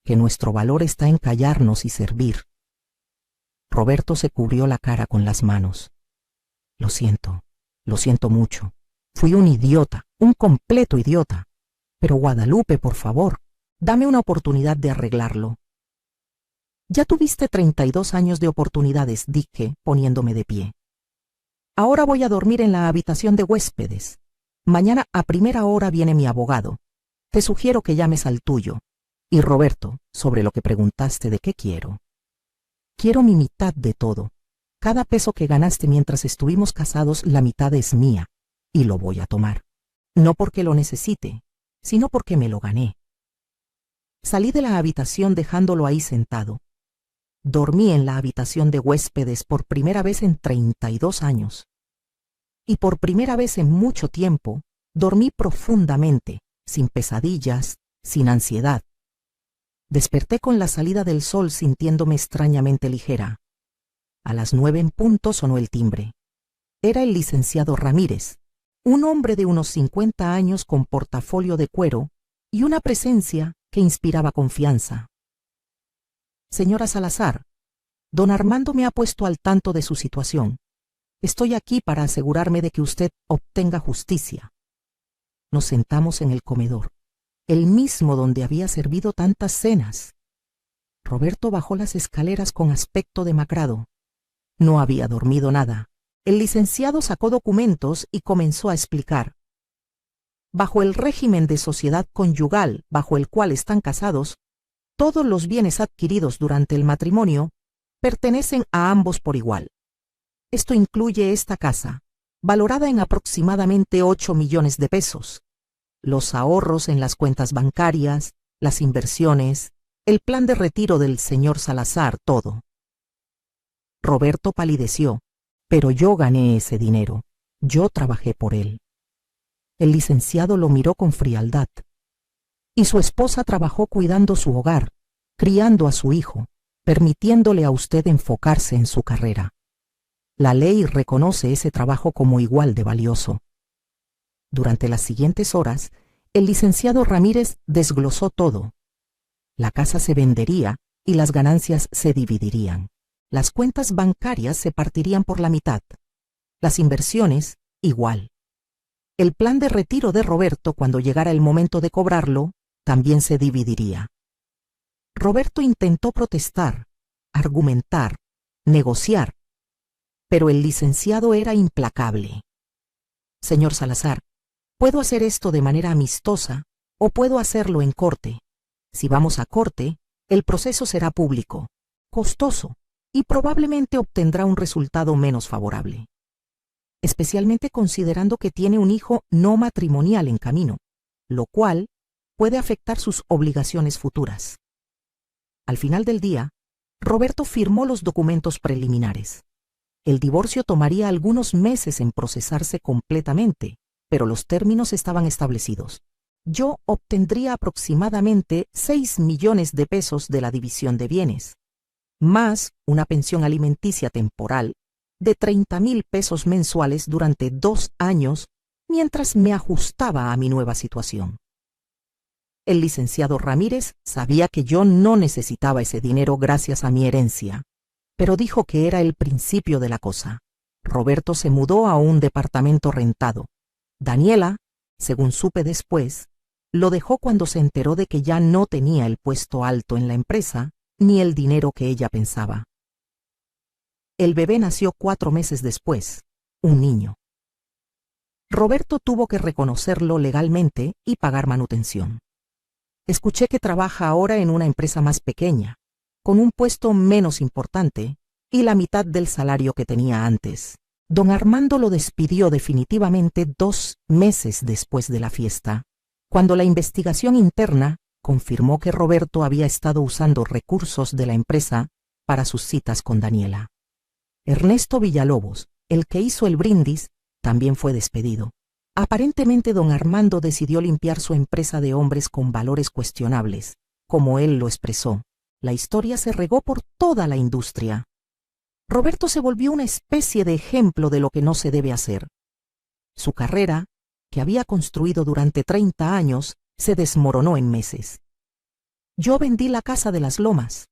que nuestro valor está en callarnos y servir. Roberto se cubrió la cara con las manos. Lo siento mucho. Fui un idiota, un completo idiota. Pero Guadalupe, por favor, dame una oportunidad de arreglarlo. Ya tuviste 32 años de oportunidades, dije, poniéndome de pie. Ahora voy a dormir en la habitación de huéspedes. Mañana a primera hora viene mi abogado. Te sugiero que llames al tuyo. Y Roberto, sobre lo que preguntaste de qué quiero. Quiero mi mitad de todo. Cada peso que ganaste mientras estuvimos casados, la mitad es mía. Y lo voy a tomar. No porque lo necesite, sino porque me lo gané. Salí de la habitación dejándolo ahí sentado. Dormí en la habitación de huéspedes por primera vez en 32 años. Y por primera vez en mucho tiempo, dormí profundamente, sin pesadillas, sin ansiedad. Desperté con la salida del sol sintiéndome extrañamente ligera. A las 9 en punto sonó el timbre. Era el licenciado Ramírez, un hombre de unos 50 años con portafolio de cuero y una presencia que inspiraba confianza. Señora Salazar, don Armando me ha puesto al tanto de su situación. Estoy aquí para asegurarme de que usted obtenga justicia. Nos sentamos en el comedor, el mismo donde había servido tantas cenas. Roberto bajó las escaleras con aspecto demacrado. No había dormido nada. El licenciado sacó documentos y comenzó a explicar. Bajo el régimen de sociedad conyugal bajo el cual están casados, todos los bienes adquiridos durante el matrimonio pertenecen a ambos por igual. Esto incluye esta casa, valorada en aproximadamente 8 millones de pesos, los ahorros en las cuentas bancarias, las inversiones, el plan de retiro del señor Salazar, todo. Roberto palideció, pero yo gané ese dinero, yo trabajé por él. El licenciado lo miró con frialdad. Y su esposa trabajó cuidando su hogar, criando a su hijo, permitiéndole a usted enfocarse en su carrera. La ley reconoce ese trabajo como igual de valioso. Durante las siguientes horas, el licenciado Ramírez desglosó todo. La casa se vendería y las ganancias se dividirían. Las cuentas bancarias se partirían por la mitad. Las inversiones, igual. El plan de retiro de Roberto, cuando llegara el momento de cobrarlo, también se dividiría. Roberto intentó protestar, argumentar, negociar, pero el licenciado era implacable. Señor Salazar, puedo hacer esto de manera amistosa o puedo hacerlo en corte. Si vamos a corte, el proceso será público, costoso y probablemente obtendrá un resultado menos favorable, especialmente considerando que tiene un hijo no matrimonial en camino, lo cual puede afectar sus obligaciones futuras. Al final del día, Roberto firmó los documentos preliminares. El divorcio tomaría algunos meses en procesarse completamente, pero los términos estaban establecidos. Yo obtendría aproximadamente 6 millones de pesos de la división de bienes, más una pensión alimenticia temporal de 30,000 pesos mensuales durante 2 años mientras me ajustaba a mi nueva situación. El licenciado Ramírez sabía que yo no necesitaba ese dinero gracias a mi herencia, pero dijo que era el principio de la cosa. Roberto se mudó a un departamento rentado. Daniela, según supe después, lo dejó cuando se enteró de que ya no tenía el puesto alto en la empresa ni el dinero que ella pensaba. El bebé nació 4 meses después, un niño. Roberto tuvo que reconocerlo legalmente y pagar manutención. Escuché que trabaja ahora en una empresa más pequeña, con un puesto menos importante y la mitad del salario que tenía antes. Don Armando lo despidió definitivamente 2 meses después de la fiesta, cuando la investigación interna confirmó que Roberto había estado usando recursos de la empresa para sus citas con Daniela. Ernesto Villalobos, El que hizo el brindis también fue despedido. Aparentemente don Armando decidió limpiar su empresa de hombres con valores cuestionables, como él lo expresó. La historia se regó por toda la industria. Roberto se volvió una especie de ejemplo de lo que no se debe hacer. Su carrera, que había construido durante 30 años, se desmoronó en meses. Yo vendí la casa de las Lomas.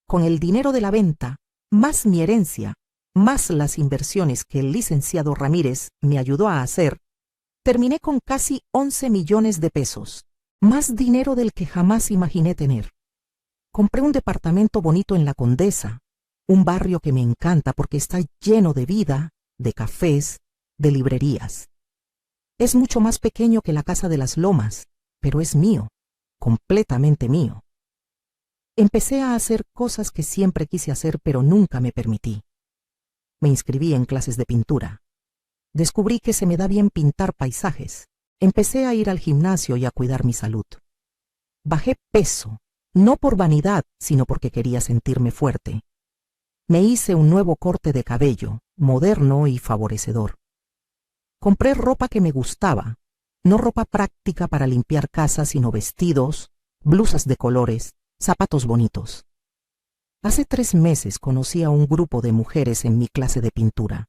Con el dinero de la venta, más mi herencia, más las inversiones que el licenciado Ramírez me ayudó a hacer, terminé con casi 11 millones de pesos, más dinero del que jamás imaginé tener. Compré un departamento bonito en La Condesa, un barrio que me encanta porque está lleno de vida, de cafés, de librerías. Es mucho más pequeño que la casa de las Lomas, pero es mío, completamente mío. Empecé a hacer cosas que siempre quise hacer, pero nunca me permití. Me inscribí en clases de pintura. Descubrí que se me da bien pintar paisajes. Empecé a ir al gimnasio y a cuidar mi salud. Bajé peso, no por vanidad, sino porque quería sentirme fuerte. Me hice un nuevo corte de cabello, moderno y favorecedor. Compré ropa que me gustaba, no ropa práctica para limpiar casa, sino vestidos, blusas de colores, zapatos bonitos. Hace 3 meses conocí a un grupo de mujeres en mi clase de pintura.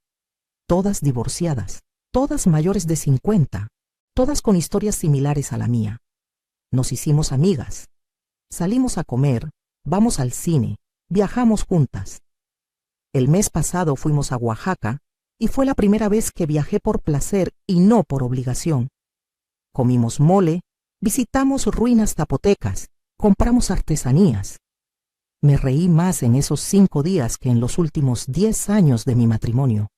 Todas divorciadas, todas mayores de 50, todas con historias similares a la mía. Nos hicimos amigas. Salimos a comer, vamos al cine, viajamos juntas. El mes pasado fuimos a Oaxaca y fue la primera vez que viajé por placer y no por obligación. Comimos mole, visitamos ruinas zapotecas, compramos artesanías. Me reí más en esos 5 días que en los últimos 10 años de mi matrimonio.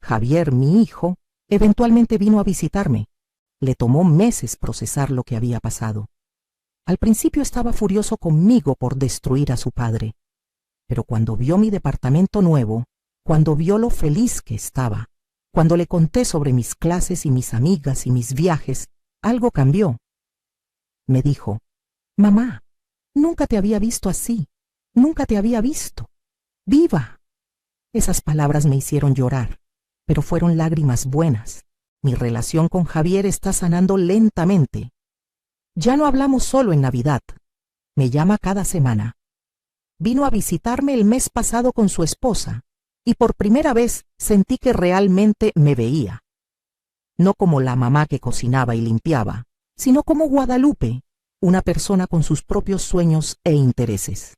Javier, mi hijo, eventualmente vino a visitarme. Le tomó meses procesar lo que había pasado. Al principio estaba furioso conmigo por destruir a su padre, pero cuando vio mi departamento nuevo, cuando vio lo feliz que estaba, cuando le conté sobre mis clases y mis amigas y mis viajes, algo cambió. Me dijo: «Mamá, nunca te había visto así, nunca te había visto. ¡Viva!». Esas palabras me hicieron llorar, pero fueron lágrimas buenas. Mi relación con Javier está sanando lentamente. Ya no hablamos solo en Navidad. Me llama cada semana. Vino a visitarme el mes pasado con su esposa, y por primera vez sentí que realmente me veía. No como la mamá que cocinaba y limpiaba, sino como Guadalupe, una persona con sus propios sueños e intereses.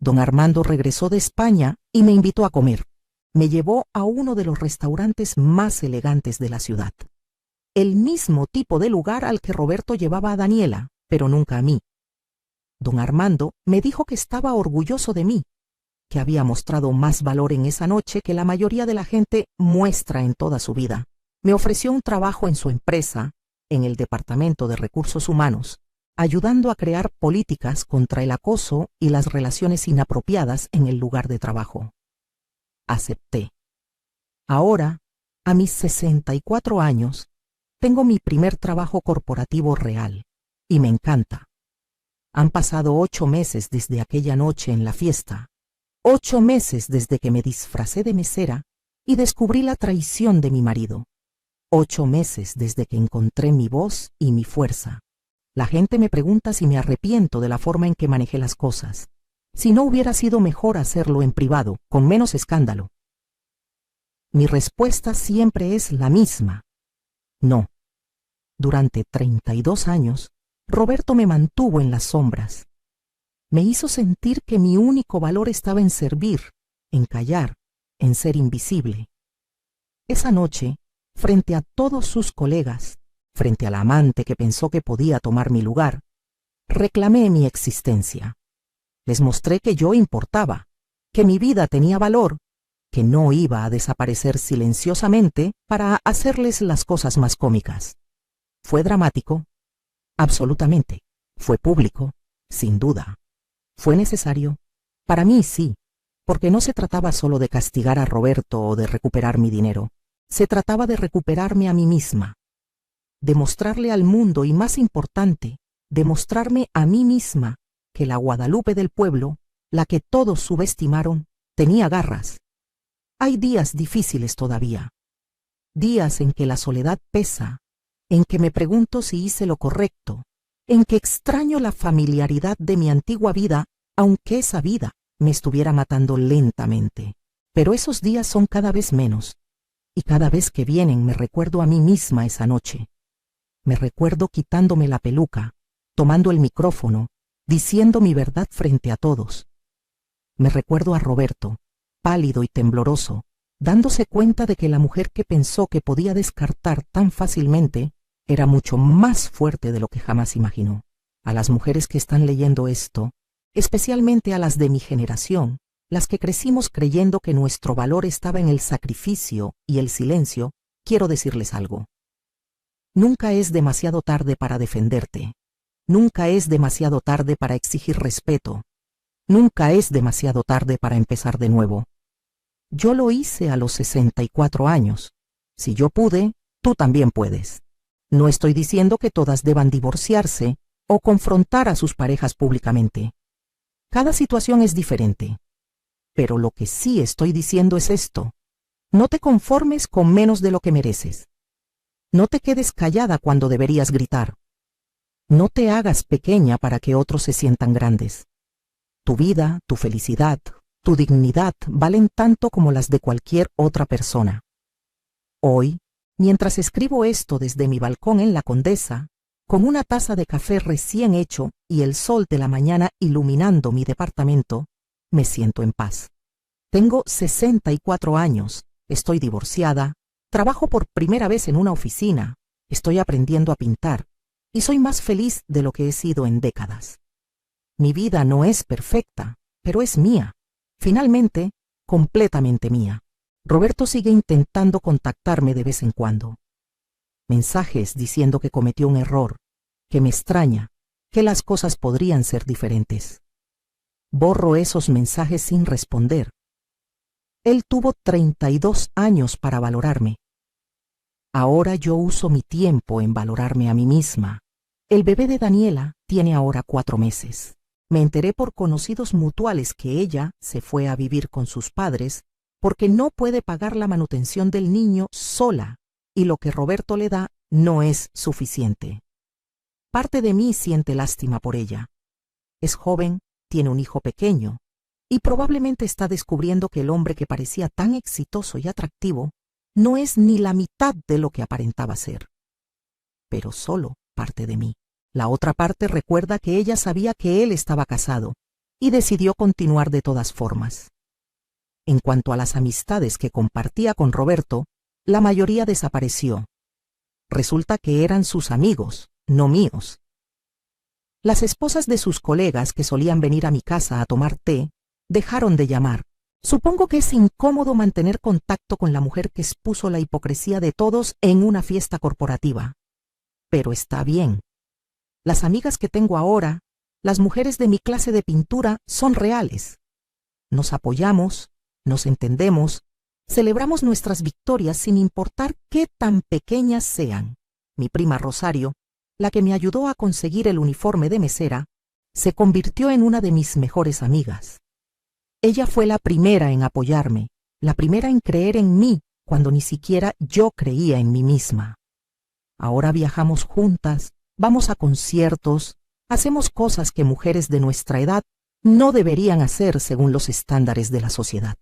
Don Armando regresó de España y me invitó a comer. Me llevó a uno de los restaurantes más elegantes de la ciudad. El mismo tipo de lugar al que Roberto llevaba a Daniela, pero nunca a mí. Don Armando me dijo que estaba orgulloso de mí, que había mostrado más valor en esa noche que la mayoría de la gente muestra en toda su vida. Me ofreció un trabajo en su empresa, en el Departamento de Recursos Humanos, ayudando a crear políticas contra el acoso y las relaciones inapropiadas en el lugar de trabajo. Acepté. Ahora, a mis 64 años, tengo mi primer trabajo corporativo real, y me encanta. Han pasado 8 meses desde aquella noche en la fiesta, 8 meses desde que me disfracé de mesera y descubrí la traición de mi marido, 8 meses desde que encontré mi voz y mi fuerza. La gente me pregunta si me arrepiento de la forma en que manejé las cosas, si no hubiera sido mejor hacerlo en privado, con menos escándalo. Mi respuesta siempre es la misma: no. Durante 32 años, Roberto me mantuvo en las sombras. Me hizo sentir que mi único valor estaba en servir, en callar, en ser invisible. Esa noche, frente a todos sus colegas, frente al amante que pensó que podía tomar mi lugar, reclamé mi existencia. Les mostré que yo importaba, que mi vida tenía valor, que no iba a desaparecer silenciosamente para hacerles las cosas más cómicas. ¿Fue dramático? Absolutamente. ¿Fue público? Sin duda. ¿Fue necesario? Para mí sí, porque no se trataba solo de castigar a Roberto o de recuperar mi dinero. Se trataba de recuperarme a mí misma, de mostrarle al mundo y, más importante, de mostrarme a mí misma que la Guadalupe del pueblo, la que todos subestimaron, tenía garras. Hay días difíciles todavía. Días en que la soledad pesa, en que me pregunto si hice lo correcto, en que extraño la familiaridad de mi antigua vida, aunque esa vida me estuviera matando lentamente. Pero esos días son cada vez menos, y cada vez que vienen me recuerdo a mí misma esa noche. Me recuerdo quitándome la peluca, tomando el micrófono, diciendo mi verdad frente a todos. Me recuerdo a Roberto, pálido y tembloroso, dándose cuenta de que la mujer que pensó que podía descartar tan fácilmente era mucho más fuerte de lo que jamás imaginó. A las mujeres que están leyendo esto, especialmente a las de mi generación, las que crecimos creyendo que nuestro valor estaba en el sacrificio y el silencio, quiero decirles algo. Nunca es demasiado tarde para defenderte. Nunca es demasiado tarde para exigir respeto. Nunca es demasiado tarde para empezar de nuevo. Yo lo hice a los 64 años. Si yo pude, tú también puedes. No estoy diciendo que todas deban divorciarse o confrontar a sus parejas públicamente. Cada situación es diferente. Pero lo que sí estoy diciendo es esto. No te conformes con menos de lo que mereces. No te quedes callada cuando deberías gritar. No te hagas pequeña para que otros se sientan grandes. Tu vida, tu felicidad, tu dignidad valen tanto como las de cualquier otra persona. Hoy, mientras escribo esto desde mi balcón en La Condesa, con una taza de café recién hecho y el sol de la mañana iluminando mi departamento, me siento en paz. Tengo 64 años, estoy divorciada, trabajo por primera vez en una oficina, estoy aprendiendo a pintar y soy más feliz de lo que he sido en décadas. Mi vida no es perfecta, pero es mía, finalmente, completamente mía. Roberto sigue intentando contactarme de vez en cuando. Mensajes diciendo que cometió un error, que me extraña, que las cosas podrían ser diferentes. Borro esos mensajes sin responder. Él tuvo 32 años para valorarme. Ahora yo uso mi tiempo en valorarme a mí misma. El bebé de Daniela tiene ahora 4 meses. Me enteré por conocidos mutuales que ella se fue a vivir con sus padres porque no puede pagar la manutención del niño sola y lo que Roberto le da no es suficiente. Parte de mí siente lástima por ella. Es joven, tiene un hijo pequeño y probablemente está descubriendo que el hombre que parecía tan exitoso y atractivo no es ni la mitad de lo que aparentaba ser. Pero solo parte de mí. La otra parte recuerda que ella sabía que él estaba casado y decidió continuar de todas formas. En cuanto a las amistades que compartía con Roberto, la mayoría desapareció. Resulta que eran sus amigos, no míos. Las esposas de sus colegas que solían venir a mi casa a tomar té, dejaron de llamar. Supongo que es incómodo mantener contacto con la mujer que expuso la hipocresía de todos en una fiesta corporativa. Pero está bien. Las amigas que tengo ahora, las mujeres de mi clase de pintura, son reales. Nos apoyamos, nos entendemos, celebramos nuestras victorias sin importar qué tan pequeñas sean. Mi prima Rosario, la que me ayudó a conseguir el uniforme de mesera, se convirtió en una de mis mejores amigas. Ella fue la primera en apoyarme, la primera en creer en mí cuando ni siquiera yo creía en mí misma. Ahora viajamos juntas, vamos a conciertos, hacemos cosas que mujeres de nuestra edad no deberían hacer según los estándares de la sociedad.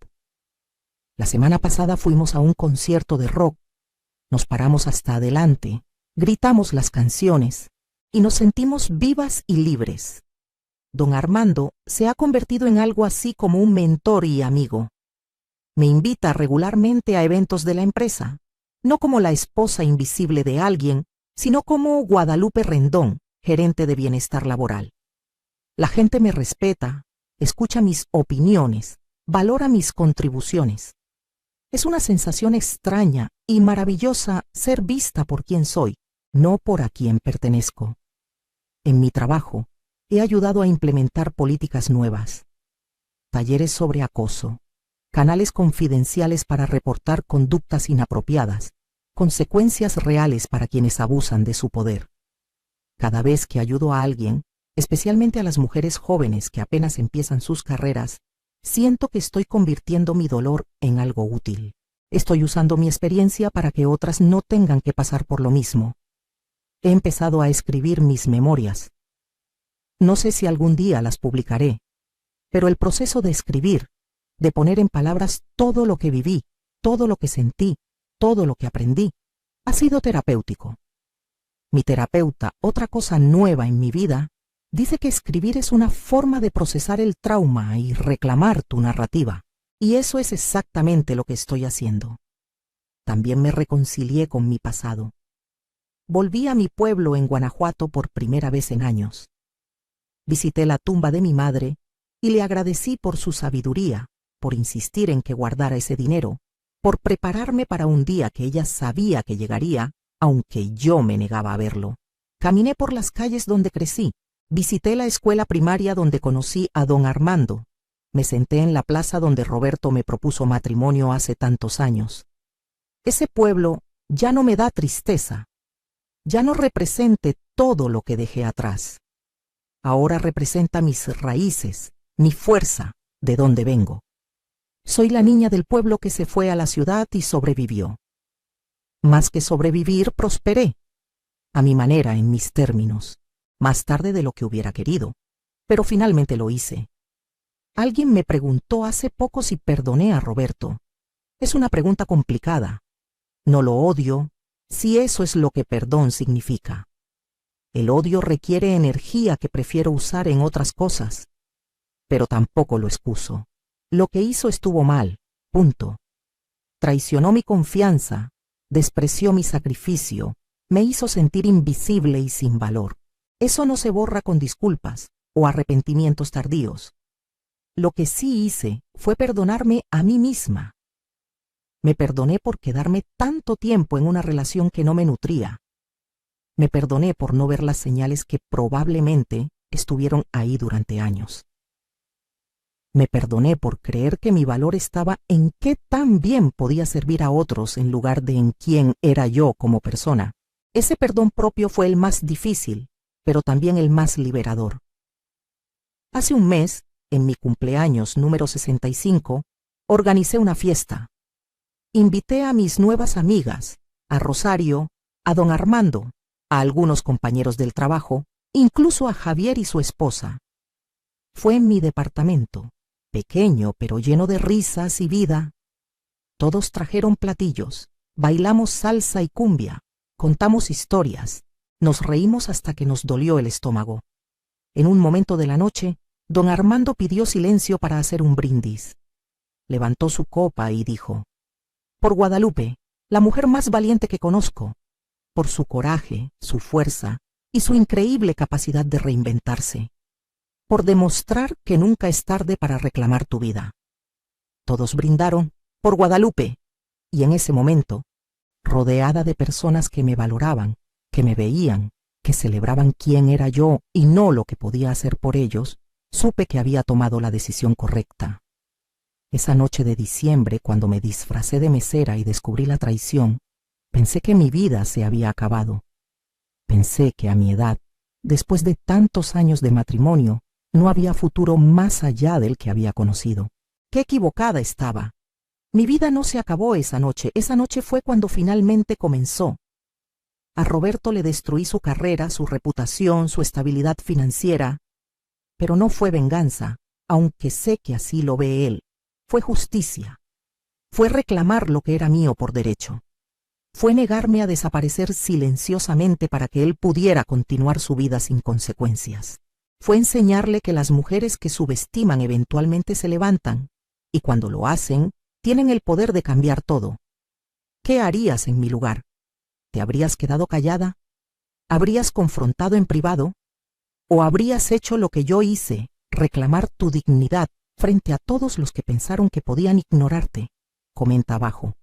La semana pasada fuimos a un concierto de rock, nos paramos hasta adelante, gritamos las canciones y nos sentimos vivas y libres. Don Armando se ha convertido en algo así como un mentor y amigo. Me invita regularmente a eventos de la empresa, no como la esposa invisible de alguien, sino como Guadalupe Rendón, gerente de bienestar laboral. La gente me respeta, escucha mis opiniones, valora mis contribuciones. Es una sensación extraña y maravillosa ser vista por quien soy, no por a quien pertenezco. En mi trabajo, he ayudado a implementar políticas nuevas, talleres sobre acoso, canales confidenciales para reportar conductas inapropiadas, consecuencias reales para quienes abusan de su poder. Cada vez que ayudo a alguien, especialmente a las mujeres jóvenes que apenas empiezan sus carreras, Siento que estoy convirtiendo mi dolor en algo útil. Estoy usando mi experiencia para que otras no tengan que pasar por lo mismo. He empezado a escribir mis memorias. No sé si algún día las publicaré, pero el proceso de escribir, de poner en palabras todo lo que viví, todo lo que sentí, todo lo que aprendí, ha sido terapéutico. Mi terapeuta, otra cosa nueva en mi vida, dice que escribir es una forma de procesar el trauma y reclamar tu narrativa. Y eso es exactamente lo que estoy haciendo. También me reconcilié con mi pasado. Volví a mi pueblo en Guanajuato por primera vez en años. Visité la tumba de mi madre y le agradecí por su sabiduría, por insistir en que guardara ese dinero, por prepararme para un día que ella sabía que llegaría, aunque yo me negaba a verlo. Caminé por las calles donde crecí, visité la escuela primaria donde conocí a don Armando, me senté en la plaza donde Roberto me propuso matrimonio hace tantos años. Ese pueblo ya no me da tristeza, ya no represente todo lo que dejé atrás. Ahora representa mis raíces, mi fuerza, de donde vengo. Soy la niña del pueblo que se fue a la ciudad y sobrevivió. Más que sobrevivir, prosperé. A mi manera, en mis términos. Más tarde de lo que hubiera querido. Pero finalmente lo hice. Alguien me preguntó hace poco si perdoné a Roberto. Es una pregunta complicada. No lo odio, si eso es lo que perdón significa. El odio requiere energía que prefiero usar en otras cosas. Pero tampoco lo excuso. Lo que hizo estuvo mal, punto. Traicionó mi confianza, despreció mi sacrificio, me hizo sentir invisible y sin valor. Eso no se borra con disculpas o arrepentimientos tardíos. Lo que sí hice fue perdonarme a mí misma. Me perdoné por quedarme tanto tiempo en una relación que no me nutría. Me perdoné por no ver las señales que probablemente estuvieron ahí durante años. Me perdoné por creer que mi valor estaba en qué tan bien podía servir a otros en lugar de en quién era yo como persona. Ese perdón propio fue el más difícil, pero también el más liberador. Hace un mes, en mi cumpleaños número 65, organicé una fiesta. Invité a mis nuevas amigas, a Rosario, a don Armando, a algunos compañeros del trabajo, incluso a Javier y su esposa. Fue en mi departamento, pequeño pero lleno de risas y vida. Todos trajeron platillos, bailamos salsa y cumbia, contamos historias, nos reímos hasta que nos dolió el estómago. En un momento de la noche, don Armando pidió silencio para hacer un brindis. Levantó su copa y dijo: «Por Guadalupe, la mujer más valiente que conozco, por su coraje, su fuerza y su increíble capacidad de reinventarse, por demostrar que nunca es tarde para reclamar tu vida». Todos brindaron por Guadalupe, y en ese momento, rodeada de personas que me valoraban, que me veían, que celebraban quién era yo y no lo que podía hacer por ellos, supe que había tomado la decisión correcta. Esa noche de diciembre, cuando me disfracé de mesera y descubrí la traición, pensé que mi vida se había acabado. Pensé que a mi edad, después de tantos años de matrimonio, no había futuro más allá del que había conocido. ¡Qué equivocada estaba! Mi vida no se acabó esa noche fue cuando finalmente comenzó. A Roberto le destruí su carrera, su reputación, su estabilidad financiera, pero no fue venganza, aunque sé que así lo ve él. Fue justicia. Fue reclamar lo que era mío por derecho. Fue negarme a desaparecer silenciosamente para que él pudiera continuar su vida sin consecuencias. Fue enseñarle que las mujeres que subestiman eventualmente se levantan, y cuando lo hacen, tienen el poder de cambiar todo. ¿Qué harías en mi lugar? ¿Te habrías quedado callada? ¿Habrías confrontado en privado? ¿O habrías hecho lo que yo hice, reclamar tu dignidad frente a todos los que pensaron que podían ignorarte? Comenta abajo.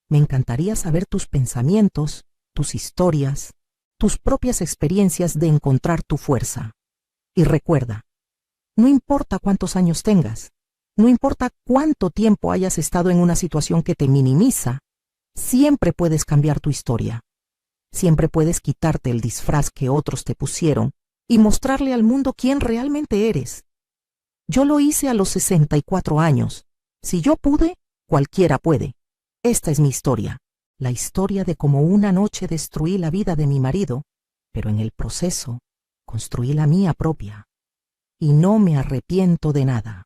Me encantaría saber tus pensamientos, tus historias, tus propias experiencias de encontrar tu fuerza. Y recuerda, no importa cuántos años tengas, no importa cuánto tiempo hayas estado en una situación que te minimiza, siempre puedes cambiar tu historia. Siempre puedes quitarte el disfraz que otros te pusieron y mostrarle al mundo quién realmente eres. Yo lo hice a los 64 años. Si yo pude, cualquiera puede. Esta es mi historia. La historia de cómo una noche destruí la vida de mi marido, pero en el proceso construí la mía propia. Y no me arrepiento de nada.